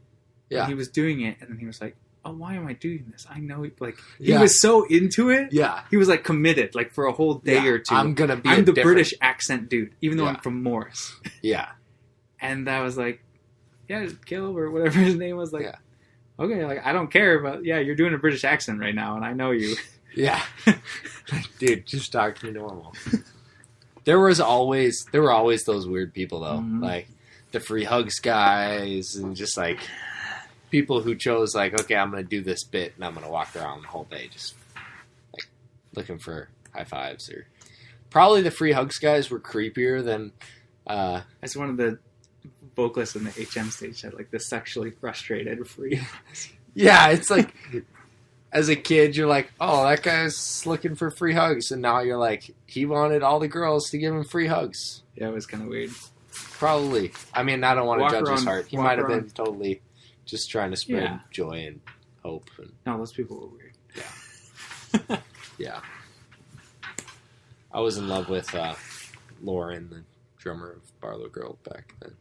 Yeah. And he was doing it, and then he was like, "Oh, why am I doing this? I know." Like he Yeah. was so into it. Yeah. He was like committed, like for a whole day Yeah. or two. I'm gonna be. I'm a the different- British accent dude, even though Yeah. I'm from Morris. Yeah. And I was like, yeah, Caleb or whatever his name was. Like, Yeah. okay, like I don't care, but yeah, you're doing a British accent right now, and I know you. Yeah. Dude, just talk to me normal. There were always those weird people though, Mhm. like the free hugs guys, and just like people who chose like, okay, I'm gonna do this bit and I'm gonna walk around the whole day just like looking for high fives. Or probably the free hugs guys were creepier than As one of the vocalists in the HM stage said, like the sexually frustrated free. yeah, it's like as a kid you're like, oh, that guy's looking for free hugs, and now you're like, he wanted all the girls to give him free hugs. Yeah, it was kind of weird. Probably. I mean, I don't want to Walk judge his around- heart. He walk might have been around. totally just trying to spread Yeah. joy and hope. And, No, those people were weird. yeah. I was in love with Lauren, the drummer of Barlow Girl back then.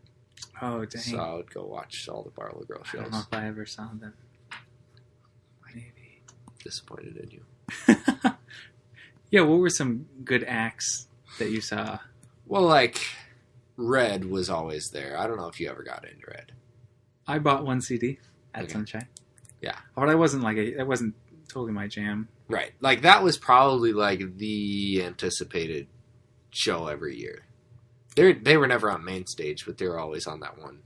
Oh, dang. So I would go watch all the Barlow Girl I shows. don't know if I ever saw them. Maybe. Disappointed in you. Yeah, what were some good acts that you saw? Well, like, Red was always there. I don't know if you ever got into Red. I bought one CD at Okay. Sunshine. Yeah. But I wasn't like that wasn't totally my jam. Right. Like, that was probably, like, the anticipated show every year. They were never on main stage, but they were always on that one.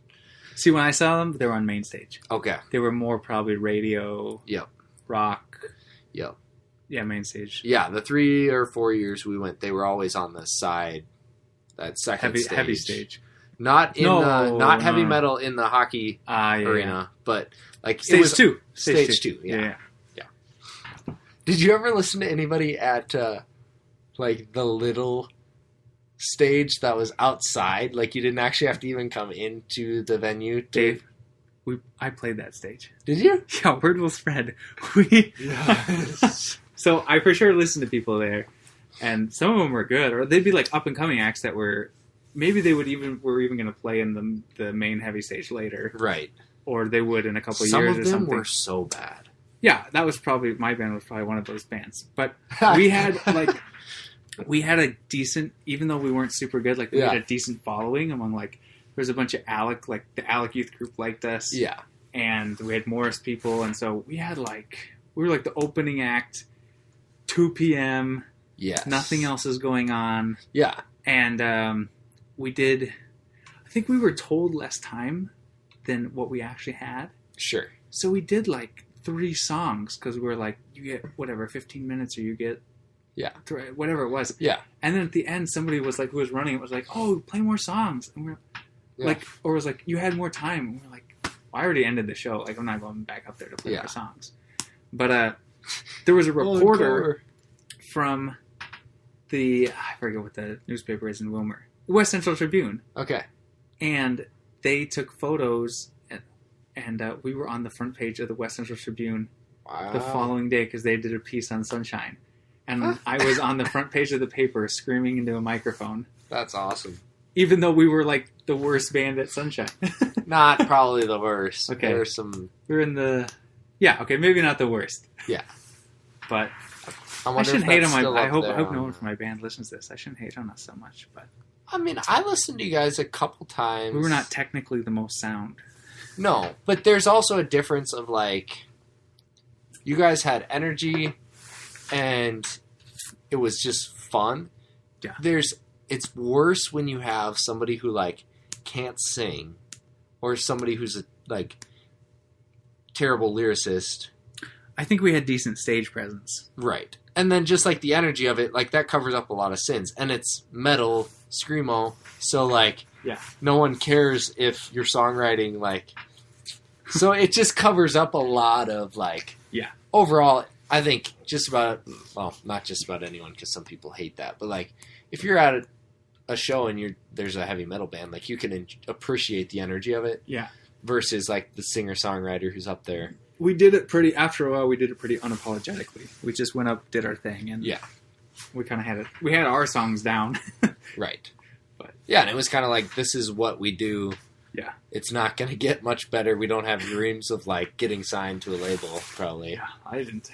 See, when I saw them, they were on main stage. Okay. They were more probably radio, Yep. rock. Yep. Yeah, main stage. Yeah, the 3 or 4 years we went, they were always on the side, that second stage. Heavy stage. Not in No, not heavy no. metal in the hockey Yeah. arena, but like Stage it was two. Stage two, yeah. Did you ever listen to anybody at like the little stage that was outside? Like you didn't actually have to even come into the venue. Dave, I played that stage. Did you? Yeah, word will spread. We Yes. So I for sure listened to people there, and some of them were good, or they'd be like up and coming acts that were maybe they were even going to play in the main heavy stage later, Right. or they would in a couple Some years of or them something. were so bad. Yeah, that was probably my band was probably one of those bands, but we had a decent, even though we weren't super good, like we Yeah. had a decent following among like there was a bunch of Alec, like the Alec youth group liked us, Yeah. and we had Morris people, and so we were like the opening act, 2 p.m. Yes. Nothing else is going on, Yeah. and we did. I think we were told less time than what we actually had, Sure. so we did like 3 songs because we were like, you get whatever 15 minutes, or you get whatever it was. Yeah. And then at the end, somebody was like, who was running it was like, oh, play more songs. And we're Yeah. like, or was like, you had more time. And we're like, I already ended the show. Like, I'm not going back up there to play more songs. But there was a reporter from I forget what the newspaper is in Wilmer. West Central Tribune. Okay. And they took photos, and we were on the front page of the West Central Tribune the following day because they did a piece on Sunshine. And I was on the front page of the paper screaming into a microphone. That's awesome. Even though we were like the worst band at Sunshine. Not probably the worst. Okay. There were some... We were in the... Yeah, okay, maybe not the worst. Yeah. But I shouldn't hate on my... I hope no one from my band listens to this. I shouldn't hate on us so much, but... I mean, I listened to you guys a couple times. We were not technically the most sound. No, but there's also a difference of, like... You guys had energy, and it was just fun. Yeah. It's worse when you have somebody who, like, can't sing, or somebody who's, like, terrible lyricist. I think we had decent stage presence. Right. And then just, like, the energy of it, like, that covers up a lot of sins. And it's metal, screamo, so, like, no one cares if your songwriting, like... So it just covers up a lot of, like... Yeah. Overall, I think just about... Well, not just about anyone, because some people hate that. But, like, if you're at a show and there's a heavy metal band, like, you can appreciate the energy of it. Yeah. Versus, like, the singer-songwriter who's up there. We did it after a while, we did it pretty unapologetically. We just went up, did our thing, and we kind of had it. We had our songs down. Right. But yeah, and it was kind of like, this is what we do. Yeah. It's not going to get much better. We don't have dreams of, like, getting signed to a label, probably. Yeah, I didn't.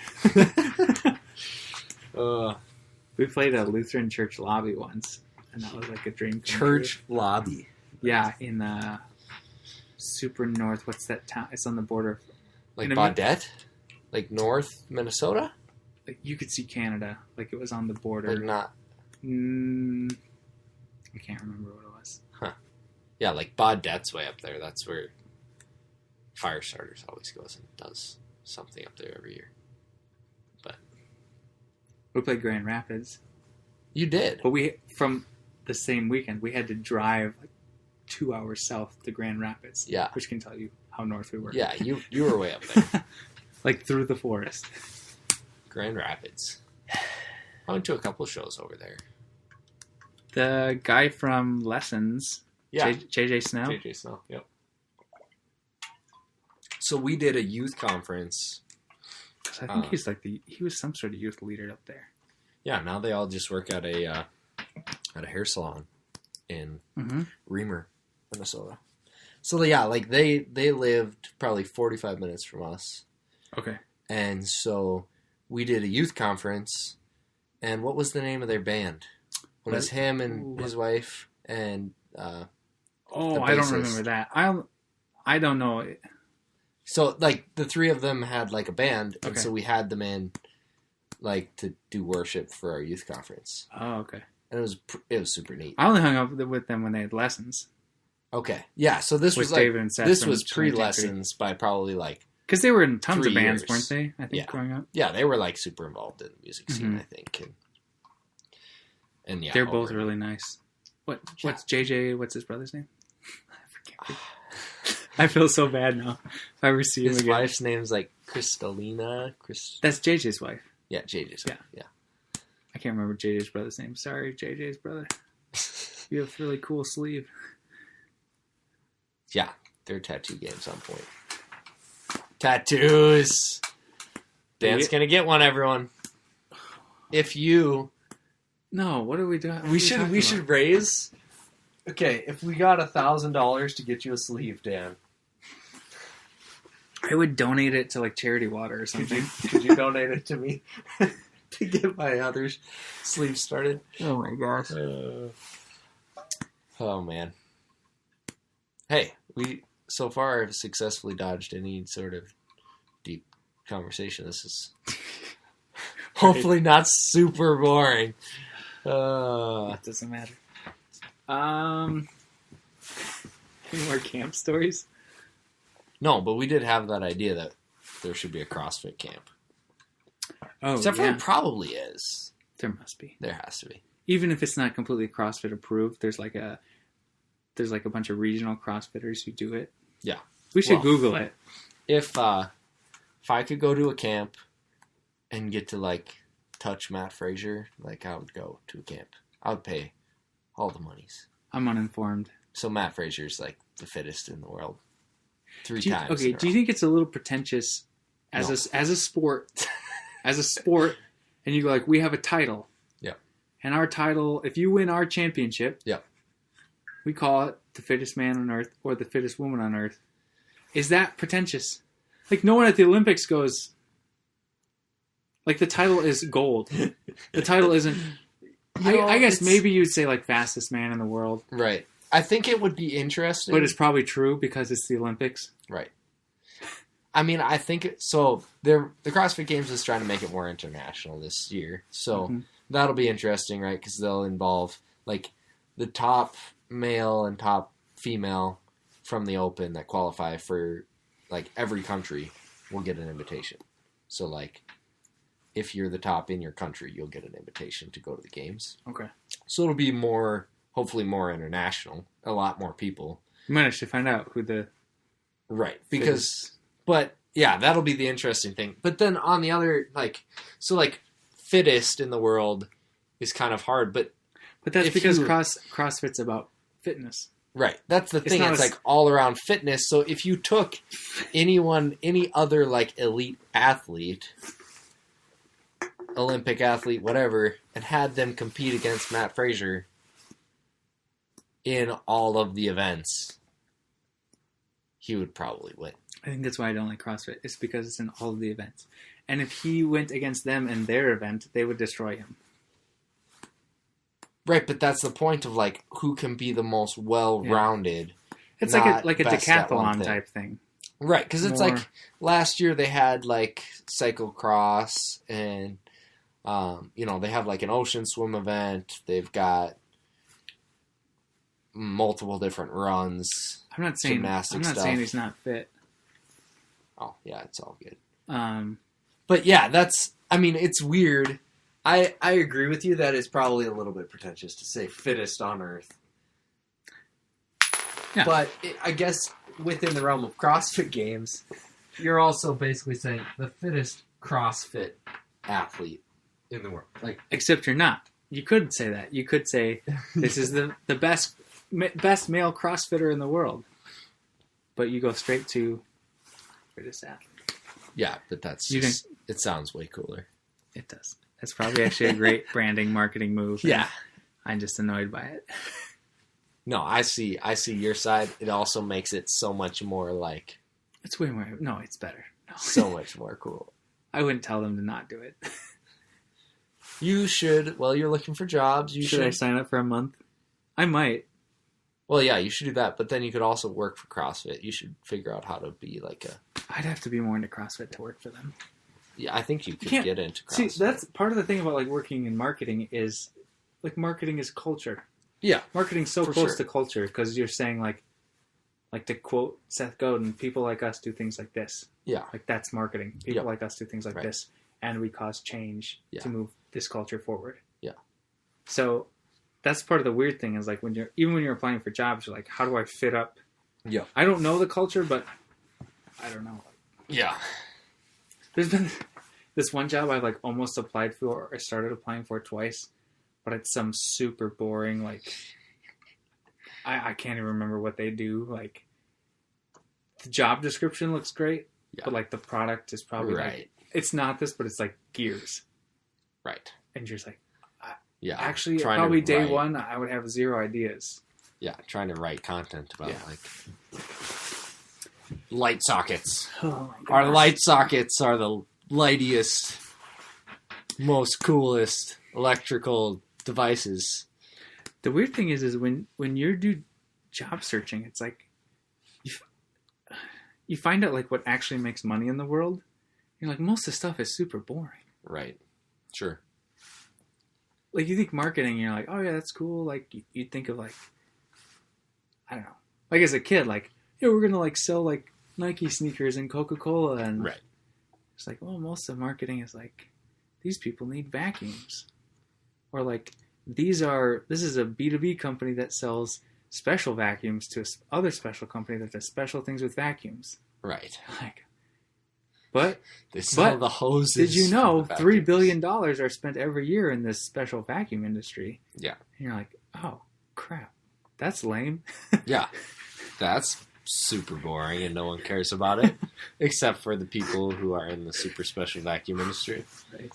We played a Lutheran church lobby once, and that was like a dream come church true. Lobby? Yeah, in super north. What's that town? It's on the border. Like Baudette? Like North Minnesota? Like you could see Canada. Like it was on the border. But not... I can't remember what it was. Huh. Yeah, like Baudette's way up there. That's where Firestarters always goes and does something up there every year. But we played Grand Rapids. You did? But from the same weekend, we had to drive like 2 hours south to Grand Rapids. Yeah. Which can tell you how north we were. Yeah, you were way up there. Like through the forest. Grand Rapids. I went to a couple shows over there. The guy from Lessons, JJ Snell. JJ Snell, yep. So we did a youth conference. I think he's like he was some sort of youth leader up there. Yeah, now they all just work at a hair salon in Reamer, Minnesota. So yeah, like they lived probably 45 minutes from us. Okay. And so we did a youth conference, and what was the name of their band? It was him and his wife and I don't remember that. I don't know. So like the three of them had like a band, and so we had them in like to do worship for our youth conference. Oh, okay. And it was super neat. I only hung up with them when they had lessons. Okay, yeah. So this was like David and Seth this was pre-lessons by probably like because they were in tons of bands, weren't they? I think growing up. Yeah, they were like super involved in the music scene. I think, and yeah, they're both really nice. What's JJ? What's his brother's name? I forget. I feel so bad now. If I ever see him again. His wife's name's like Kristalina. That's JJ's wife. Yeah, JJ's wife. Yeah. I can't remember JJ's brother's name. Sorry, JJ's brother. You have a really cool sleeve. Yeah, their tattoo game's on point. Tattoos! Dan's gonna get one, everyone. If you... No, what are we doing? We should raise... Okay, if we got $1,000 to get you a sleeve, Dan. I would donate it to like Charity Water or something. Could you donate it to me to get my other sleeve started? Oh my gosh. Oh man. Hey, we so far have successfully dodged any sort of deep conversation. This is hopefully not super boring. It doesn't matter. Any more camp stories? No, but we did have that idea that there should be a CrossFit camp. Oh, except for there probably is. There must be. There has to be. Even if it's not completely CrossFit approved, there's like a bunch of regional CrossFitters who do it. Yeah. We should Google it. If I could go to a camp and get to like touch Matt Frazier, like I would go to a camp. I would pay all the monies. I'm uninformed. So Matt Frazier's like the fittest in the world. 3 times. Okay, do you think it's a little pretentious as a sport, and you go like, we have a title. Yeah. And our title, if you win our championship, yeah, we call it the fittest man on earth or the fittest woman on earth. Is that pretentious? Like no one at the Olympics goes, like the title is gold. The title isn't. I guess maybe you'd say like fastest man in the world. Right. I think it would be interesting. But it's probably true because it's the Olympics. Right. I mean, I think so. The CrossFit Games is trying to make it more international this year, so that'll be interesting, right? Because they'll involve like the top male and top female from the Open that qualify for like every country will get an invitation. So like, if you're the top in your country, you'll get an invitation to go to the games. Okay. So it'll be more, hopefully, more international. A lot more people. You might actually find out who the because. But, yeah, that'll be the interesting thing. But then on the other, like, so, like, fittest in the world is kind of hard. But that's because CrossFit's about fitness. Right. That's the thing. It's like all around fitness. So if you took any other, like, elite athlete, Olympic athlete, whatever, and had them compete against Matt Frazier in all of the events, he would probably win. I think that's why I don't like CrossFit. It's because it's in all of the events. And if he went against them in their event, they would destroy him. Right, but that's the point of, like, who can be the most well-rounded. Yeah. It's like a decathlon type thing. Right, because it's like last year they had, like, cyclocross and, they have, like, an ocean swim event. They've got multiple different runs. I'm not saying he's not fit. Oh, yeah, it's all good. But yeah, it's weird. I agree with you that it's probably a little bit pretentious to say fittest on earth. Yeah. But I guess within the realm of CrossFit Games, you're also basically saying the fittest CrossFit athlete in the world. Like, except you're not. You could say that. You could say this is the best male CrossFitter in the world. But you go straight to fittest athlete. Yeah, but it sounds way cooler. It does. It's probably actually a great branding, marketing move. Yeah. I'm just annoyed by it. No, I see your side. It also makes it so much more like... It's way more... No, it's better. No. So much more cool. I wouldn't tell them to not do it. You should... Well, you're looking for jobs. Should I sign up for a month? I might. Well, yeah, you should do that. But then you could also work for CrossFit. You should figure out how to be like a... I'd have to be more into CrossFit to work for them. Yeah, I think you could get into CrossFit. See, that's part of the thing about like working in marketing is, like, marketing is culture. Yeah, marketing's so close to culture because you're saying like to quote Seth Godin, people like us do things like this. Yeah, like that's marketing. People like us do things like this, and we cause change to move this culture forward. Yeah. So that's part of the weird thing is like when you're applying for jobs, you're like, how do I fit up? Yeah. I don't know the culture, but I don't know. Yeah. There's been this one job I like almost applied for or started applying for twice, but it's some super boring, like, I can't even remember what they do. Like, the job description looks great, but like the product is probably like, it's not this, but it's like gears. Right. And you're just like, actually, probably day one, I would have zero ideas. Yeah, trying to write content about like light sockets. Oh my God. Our light sockets are the lightiest, most coolest electrical devices. The weird thing is when you do job searching, it's like you find out like what actually makes money in the world. You're like, most of the stuff is super boring. Right. Sure. Like you think marketing, you're like, oh yeah, that's cool. Like you think of like, I don't know. Like as a kid, like, yeah, we're gonna like sell like Nike sneakers and Coca-Cola, and it's like, well, most of marketing is like, these people need vacuums, or like this is a B2B company that sells special vacuums to other special company that does special things with vacuums. Right. Like, but they sell the hoses. Did you know $3 billion are spent every year in this special vacuum industry? Yeah. And you're like, oh, crap. That's lame. Yeah. That's super boring and no one cares about it. Except for the people who are in the super special vacuum industry. Right.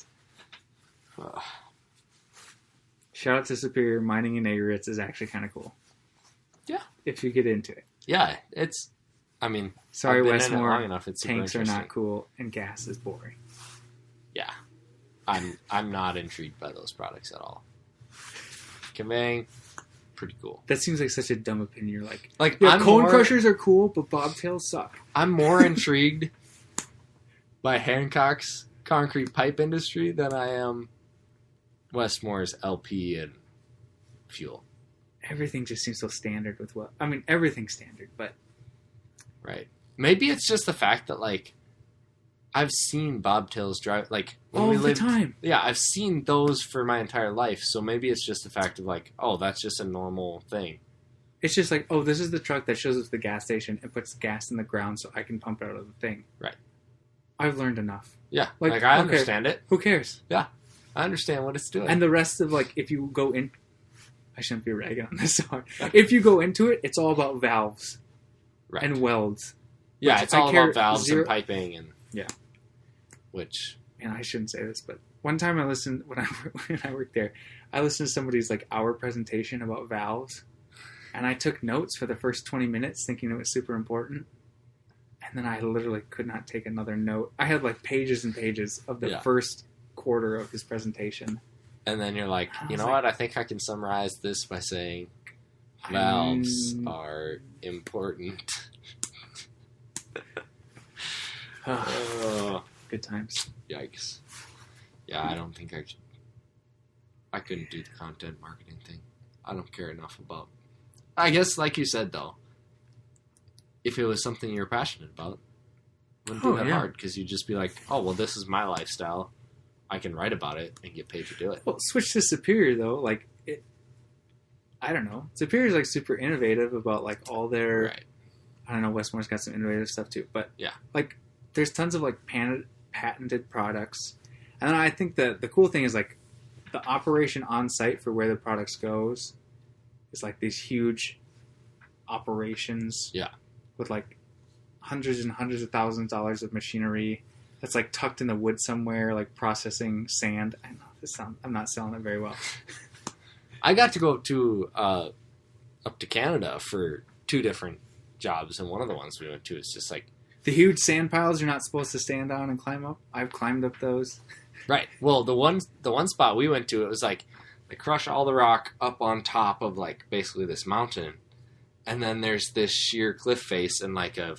Shout out to Superior. Mining in aggregates is actually kind of cool. Yeah. If you get into it. Yeah. It's, I mean, sorry, Westmore, long enough, it's tanks are not cool and gas is boring. Yeah. I'm not intrigued by those products at all. Conveying, pretty cool. That seems like such a dumb opinion. You're like yeah, cone crushers are cool, but bobtails suck. I'm more intrigued by Hancock's concrete pipe industry than I am Westmore's LP and fuel. Everything just seems so standard with what... I mean, everything's standard, but... Right. Maybe it's just the fact that, like, I've seen bobtails drive, like... All the time. Yeah, I've seen those for my entire life, so maybe it's just the fact of, like, oh, that's just a normal thing. It's just like, oh, this is the truck that shows up at the gas station and puts gas in the ground so I can pump it out of the thing. Right. I've learned enough. Yeah, like I understand it. Who cares? Yeah, I understand what it's doing. And the rest of, like, if you go in... I shouldn't be ragging on this so hard. If you go into it, it's all about valves. Right. And welds. Yeah, it's all about valves and piping and... Yeah. Which... And I shouldn't say this, but one time I listened... When I worked there, I listened to somebody's, like, hour presentation about valves. And I took notes for the first 20 minutes thinking it was super important. And then I literally could not take another note. I had, like, pages and pages of the first quarter of his presentation. And then you're like, you know what? I think I can summarize this by saying valves are important. Good times. Yikes. Yeah, I don't think I couldn't do the content marketing thing. I don't care enough about... I guess, like you said, though, if it was something you're passionate about, it wouldn't be that hard, because you'd just be like, oh, well, this is my lifestyle. I can write about it and get paid to do it. Well, switch to Superior, though. Like, I don't know. Superior's, like, super innovative about, like, all their... Right. I don't know, Westmore's got some innovative stuff, too. But, yeah, like, there's tons of, like, patented products. And then I think that the cool thing is, like, the operation on site for where the products goes is, like, these huge operations. Yeah. With, like, hundreds and hundreds of thousands of dollars of machinery that's, like, tucked in the wood somewhere, like, processing sand. I know I'm not selling it very well. I got to go to up to Canada for 2 different jobs, and one of the ones we went to is just, like... The huge sand piles you're not supposed to stand on and climb up. I've climbed up those. Right. Well, the one spot we went to, it was, like, they crush all the rock up on top of, like, basically this mountain, and then there's this sheer cliff face and, like, a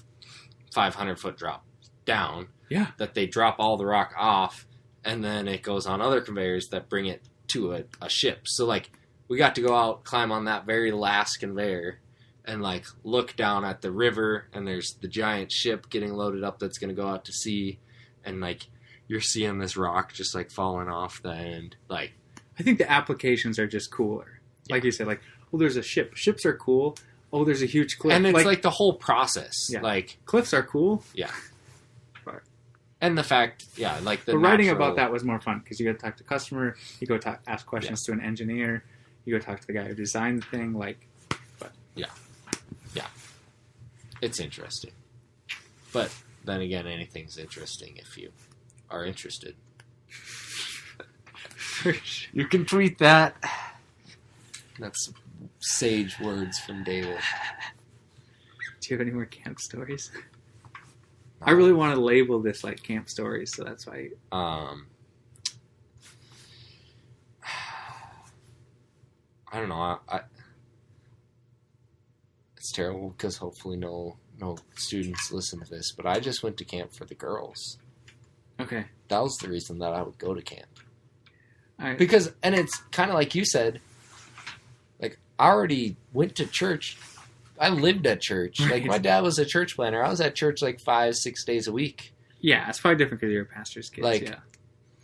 500-foot drop down. Yeah. That they drop all the rock off, and then it goes on other conveyors that bring it to a ship. So, like, we got to go out, climb on that very last conveyor, and, like, look down at the river, and there's the giant ship getting loaded up that's going to go out to sea, and, like, you're seeing this rock just, like, falling off the end. Like, I think the applications are just cooler. Yeah. Like you said, like, oh, there's a ship. Ships are cool. Oh, there's a huge cliff. And it's, like the whole process. Yeah. Like, cliffs are cool. Yeah. And the fact, like the... But writing about that was more fun, because you got to talk to customer, you go ask questions to an engineer, you go talk to the guy who designed the thing, like... But. Yeah. It's interesting. But then again, anything's interesting if you are interested. You can tweet that. That's sage words from David. Do you have any more camp stories? I really want to label this like camp stories, so that's why. I don't know. It's terrible because hopefully no students listen to this. But I just went to camp for the girls. Okay. That was the reason that I would go to camp. All right. Because, and it's kind of like you said. Like, I already went to church. I lived at church. Like, my dad was a church planner. I was at church like 5-6 days a week. Yeah, it's probably different because you're a pastor's kid. Like,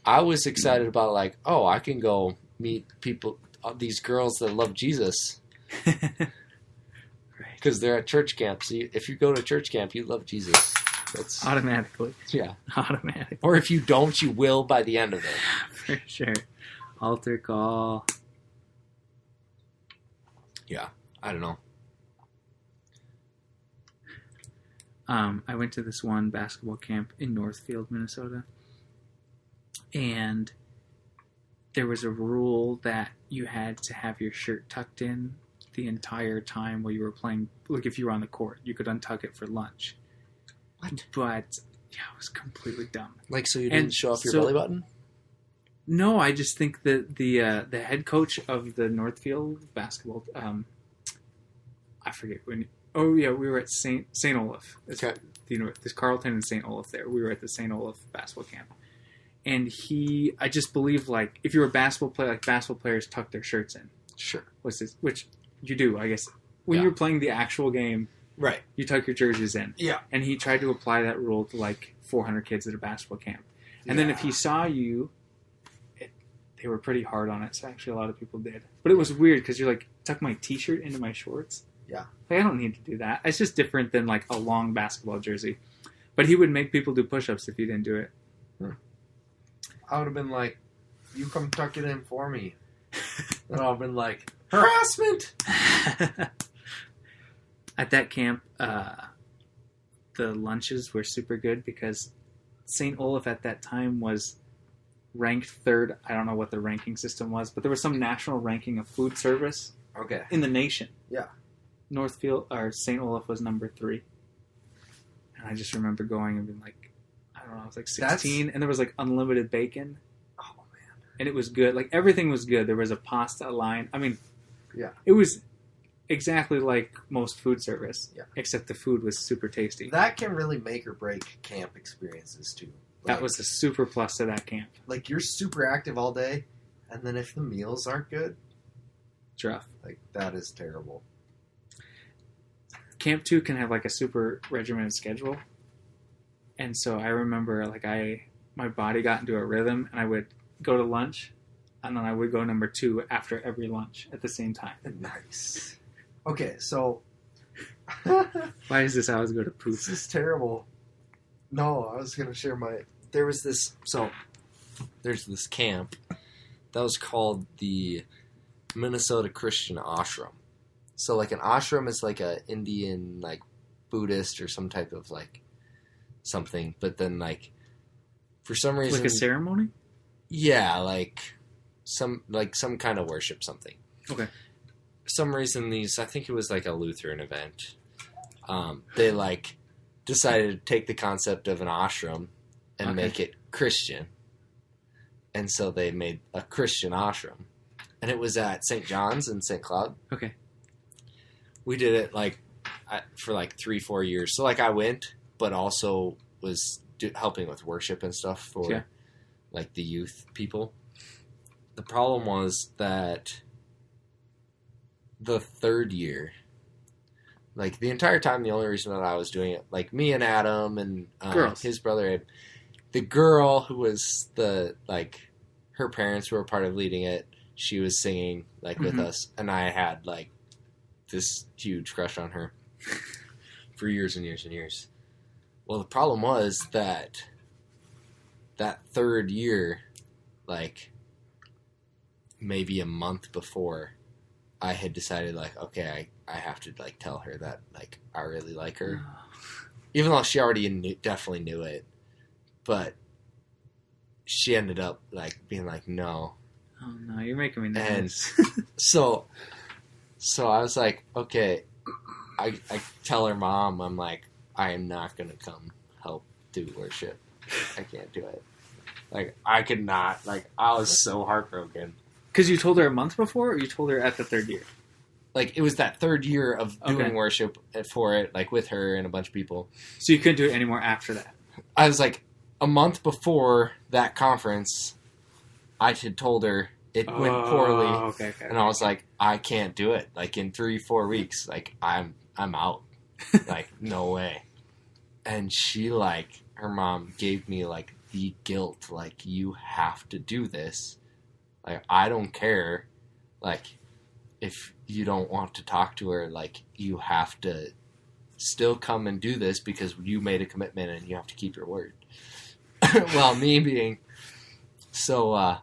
I was excited about, like, oh, I can go meet people, these girls that love Jesus. Because they're at church camp. So if you go to church camp, you love Jesus. That's Automatically. Yeah. Automatic. Or if you don't, you will by the end of it. For sure. Altar call. Yeah. I don't know. I went to this one basketball camp in Northfield, Minnesota. And there was a rule that you had to have your shirt tucked in the entire time while you were playing. Like, if you were on the court, you could untuck it for lunch. What? But, yeah, it was completely dumb. Like, so you didn't show off your belly button? No, I just think that the head coach of the Northfield basketball, I forget when. Oh yeah, we were at Saint Olaf. Okay. There's Carleton and Saint Olaf there. We were at the Saint Olaf basketball camp, and I just believe, like, if you're a basketball player, like, basketball players tuck their shirts in. Sure. Which you do, I guess. When you're playing the actual game, right, you tuck your jerseys in. Yeah. And he tried to apply that rule to like 400 kids at a basketball camp, and then if he saw you, they were pretty hard on it. So actually, a lot of people did. But it was weird because you're like, tuck my t-shirt into my shorts. Yeah. Like, I don't need to do that. It's just different than like a long basketball jersey. But he would make people do push-ups if you didn't do it. I would have been like, you come tuck it in for me. And I would have been like, harassment! At that camp, the lunches were super good because St. Olaf at that time was ranked third. I don't know what the ranking system was, but there was some national ranking of food service in the nation. Yeah. Northfield, or St. Olaf was number 3. And I just remember going and being like, I don't know, I was like 16, and there was like unlimited bacon. Oh, man. And it was good. Like, everything was good. There was a pasta line. I mean, yeah, it was exactly like most food service, yeah, except the food was super tasty. That can really make or break camp experiences, too. Like, that was a super plus to that camp. Like, you're super active all day, and then if the meals aren't good, it's rough. Like, that is terrible. Camp 2 can have like a super regimented schedule. And so I remember like my body got into a rhythm, and I would go to lunch, and then I would go number 2 after every lunch at the same time. Nice. Okay, so why is this? I always go to poop. This is terrible. No, I was going to share my... There's this camp that was called the Minnesota Christian Ashram. So, like, an ashram is like a Indian, like, Buddhist or some type of, like, something. But then, like, for some reason... Like a ceremony? Yeah, like some kind of worship something. Okay. For some reason, I think it was like a Lutheran event. They, like, decided to take the concept of an ashram and make it Christian. And so they made a Christian ashram. And it was at St. John's in St. Cloud. Okay. We did it, like, for, like, 3-4 years. So, like, I went, but also was helping with worship and stuff for, like, the youth people. The problem was that the third year, like, the entire time, the only reason that I was doing it, like, me and Adam and his brother, the girl who was her parents were a part of leading it, she was singing, like, with us, and I had, like, this huge crush on her for years and years and years. Well, the problem was that third year, like, maybe a month before, I had decided, like, okay, I have to, like, tell her that, like, I really like her. Even though she already definitely knew it. But she ended up, like, being like, no. Oh, no, you're making me nervous. And so I was like, okay, I tell her mom, I'm like, I am not going to come help do worship. I can't do it. Like, I could not. Like, I was so heartbroken. Because you told her a month before, or you told her at the third year? Like, it was that third year of doing worship for it, like, with her and a bunch of people. So you couldn't do it anymore after that? I was like, a month before that conference, I had told her it went poorly. Okay, and I was like, I can't do it. Like, in 3-4 weeks, like, I'm out. Like, no way. And she, like, her mom gave me, like, the guilt. Like, you have to do this. Like, I don't care. Like, if you don't want to talk to her, like, you have to still come and do this because you made a commitment and you have to keep your word. Well, me being so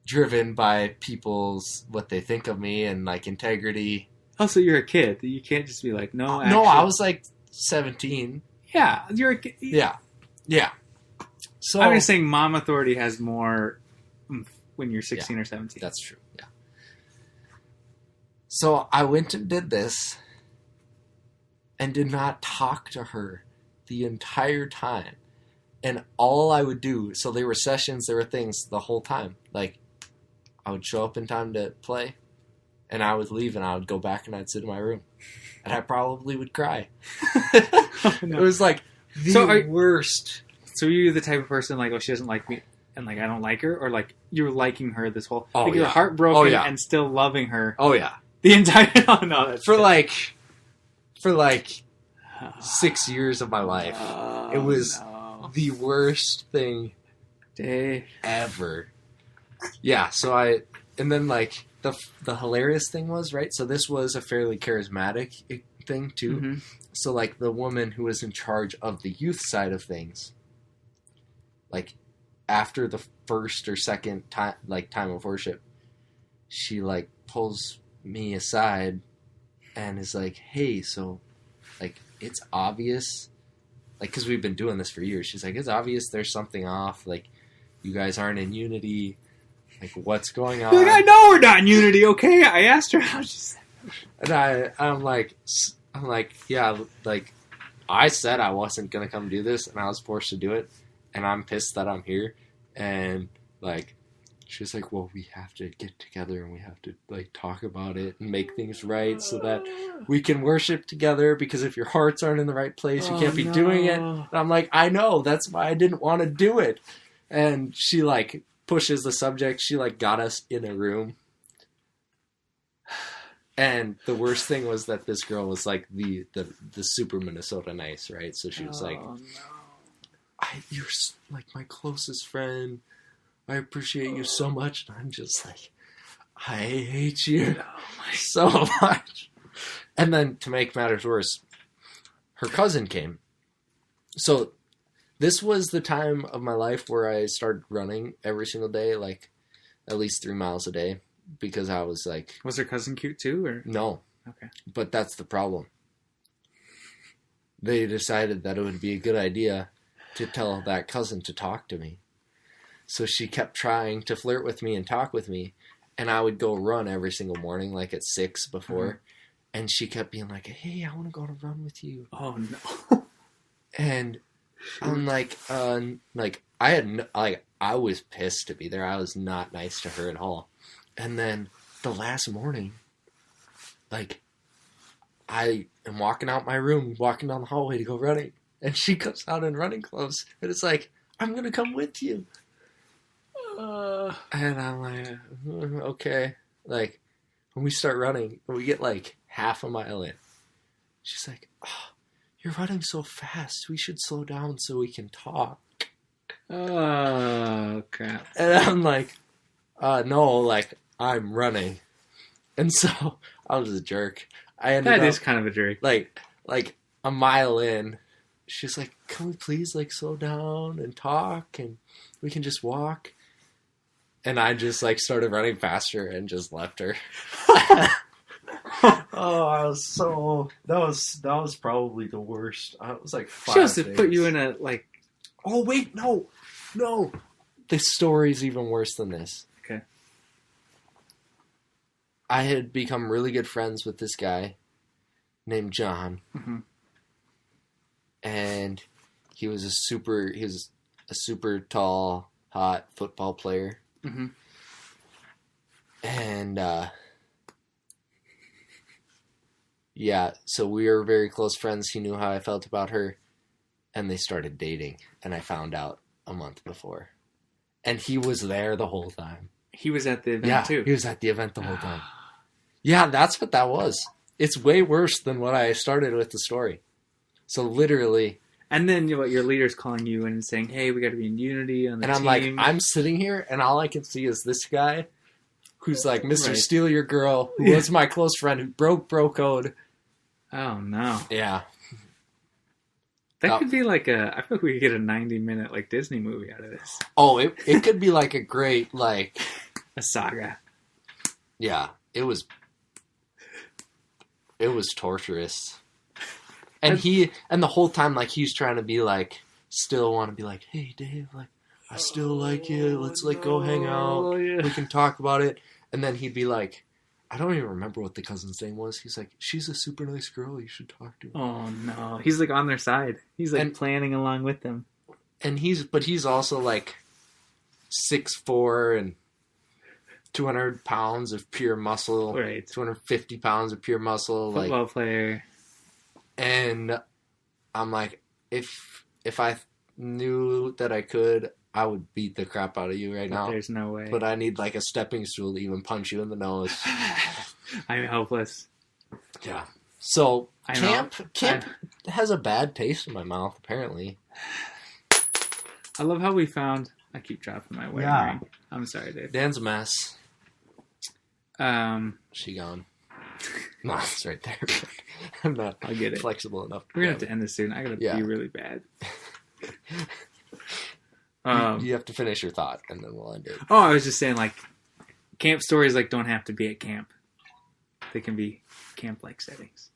driven by people's, what they think of me and, like, integrity. Oh, so you're a kid. You can't just be like, no, actually. No, I was, like, 17. Yeah, you're a kid. Yeah. So I'm just saying mom authority has more when you're 16 or 17. That's true, yeah. So I went and did this and did not talk to her the entire time. And all I would do, so there were sessions, there were things the whole time. Like, I would show up in time to play, and I would leave, and I would go back and I'd sit in my room. And I probably would cry. Oh, no. It was like the worst. So you're the type of person like, oh, she doesn't like me, and like I don't like her, or like you're liking her this whole, like you're yeah. heartbroken and still loving her. Oh yeah, the entire. Oh no, that's for like 6 years of my life, it was the worst thing ever. Yeah, so and then like the hilarious thing was, right, so this was a fairly charismatic thing too. Mm-hmm. So like the woman who was in charge of the youth side of things, like after the first or second time of worship, she like pulls me aside and is like, hey, so like it's obvious, like, because we've been doing this for years, she's like, it's obvious there's something off, like you guys aren't in unity, like what's going on? Like, I know we're not in unity, okay? I asked her how she's... And I'm like, yeah, like I said I wasn't gonna come do this and I was forced to do it and I'm pissed that I'm here. And like she was like, well, we have to get together and we have to like talk about it and make things right so that we can worship together, because if your hearts aren't in the right place, you can't be doing it. And I'm like, I know, that's why I didn't want to do it. And she like pushes the subject. She like got us in a room. And the worst thing was that this girl was like the super Minnesota nice, right? So she was like, no. You're like my closest friend. I appreciate you so much. And I'm just like, I hate you so much. And then to make matters worse, her cousin came. So this was the time of my life where I started running every single day, like at least 3 miles a day. Because I was like... Was her cousin cute too? Or no. Okay. But that's the problem. They decided that it would be a good idea to tell that cousin to talk to me. So she kept trying to flirt with me and talk with me. And I would go run every single morning, like at 6 before. Mm-hmm. And she kept being like, hey, I want to go on a run with you. Oh, no. And I'm like, I was pissed to be there. I was not nice to her at all. And then the last morning, like, I am walking out my room, walking down the hallway to go running. And she comes out in running clothes. And it's like, I'm going to come with you. And I'm like, okay. Like, when we start running, we get like half a mile in. She's like, oh, you're running so fast. We should slow down so we can talk. Oh, crap. And I'm like, no, like, I'm running. And so I was a jerk. That is kind of a jerk. Like a mile in, she's like, can we please like slow down and talk and we can just walk? And I just like started running faster and just left her. Oh, I was so... That was probably the worst. I was like 5 She has to days. put you in a, like... Oh, wait, no. The story's even worse than this. Okay. I had become really good friends with this guy named John. Mm-hmm. And he was a super tall, hot football player. Mm-hmm. And, yeah, so we were very close friends. He knew how I felt about her. And they started dating. And I found out a month before. And he was there the whole time. He was at the event too? Yeah, he was at the event the whole time. Yeah, that's what that was. It's way worse than what I started with the story. So literally... And then your leader's calling you and saying, hey, we got to be in unity on the team. And I'm like, I'm sitting here, and all I can see is this guy who's like Mr. Right. Steal Your Girl, who was my close friend who broke bro code. Oh no. Yeah. That could be like I feel like we could get a 90-minute like Disney movie out of this. Oh, it could be like a great like A saga. yeah. It was torturous. And the whole time like he's trying to be like still want to be like, hey Dave, like I still like you. Let's like go hang out. Yeah. We can talk about it. And then he'd be like, I don't even remember what the cousin's name was. He's like, she's a super nice girl. You should talk to her. Oh no. He's like on their side. He's like planning along with them. And he's also like 6'4" and 200 pounds of pure muscle. Right. 250 pounds of pure muscle. Football player. And I'm like, if I knew that I could, I would beat the crap out of you right now. There's no way. But I need like a stepping stool to even punch you in the nose. I'm helpless. Yeah. So I camp has a bad taste in my mouth, apparently. I love how we found. I keep dropping my wedding ring. I'm sorry, Dave. Dan's a mess. Um, She gone. No, it's right there. I'm not I'll get it. flexible enough. We're gonna have to end this soon. I gotta Yeah. pee really bad. You have to finish your thought, and then we'll end it. Oh, I was just saying, like, camp stories like don't have to be at camp. They can be camp-like settings.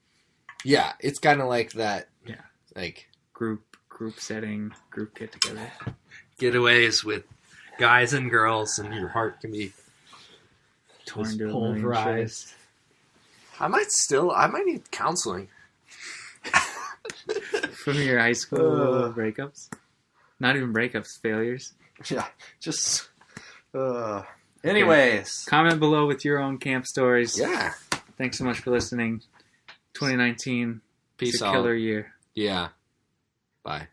Yeah, it's kind of like that. Yeah. Like Group setting, group get together. getaways with guys and girls, and your heart can be Torn to a million pulverized. I might need counseling. From your high school breakups? Not even breakups, failures. Yeah, just. Anyways. Comment below with your own camp stories. Yeah. Thanks so much for listening. 2019. Peace it's a out. killer year. Yeah. Bye.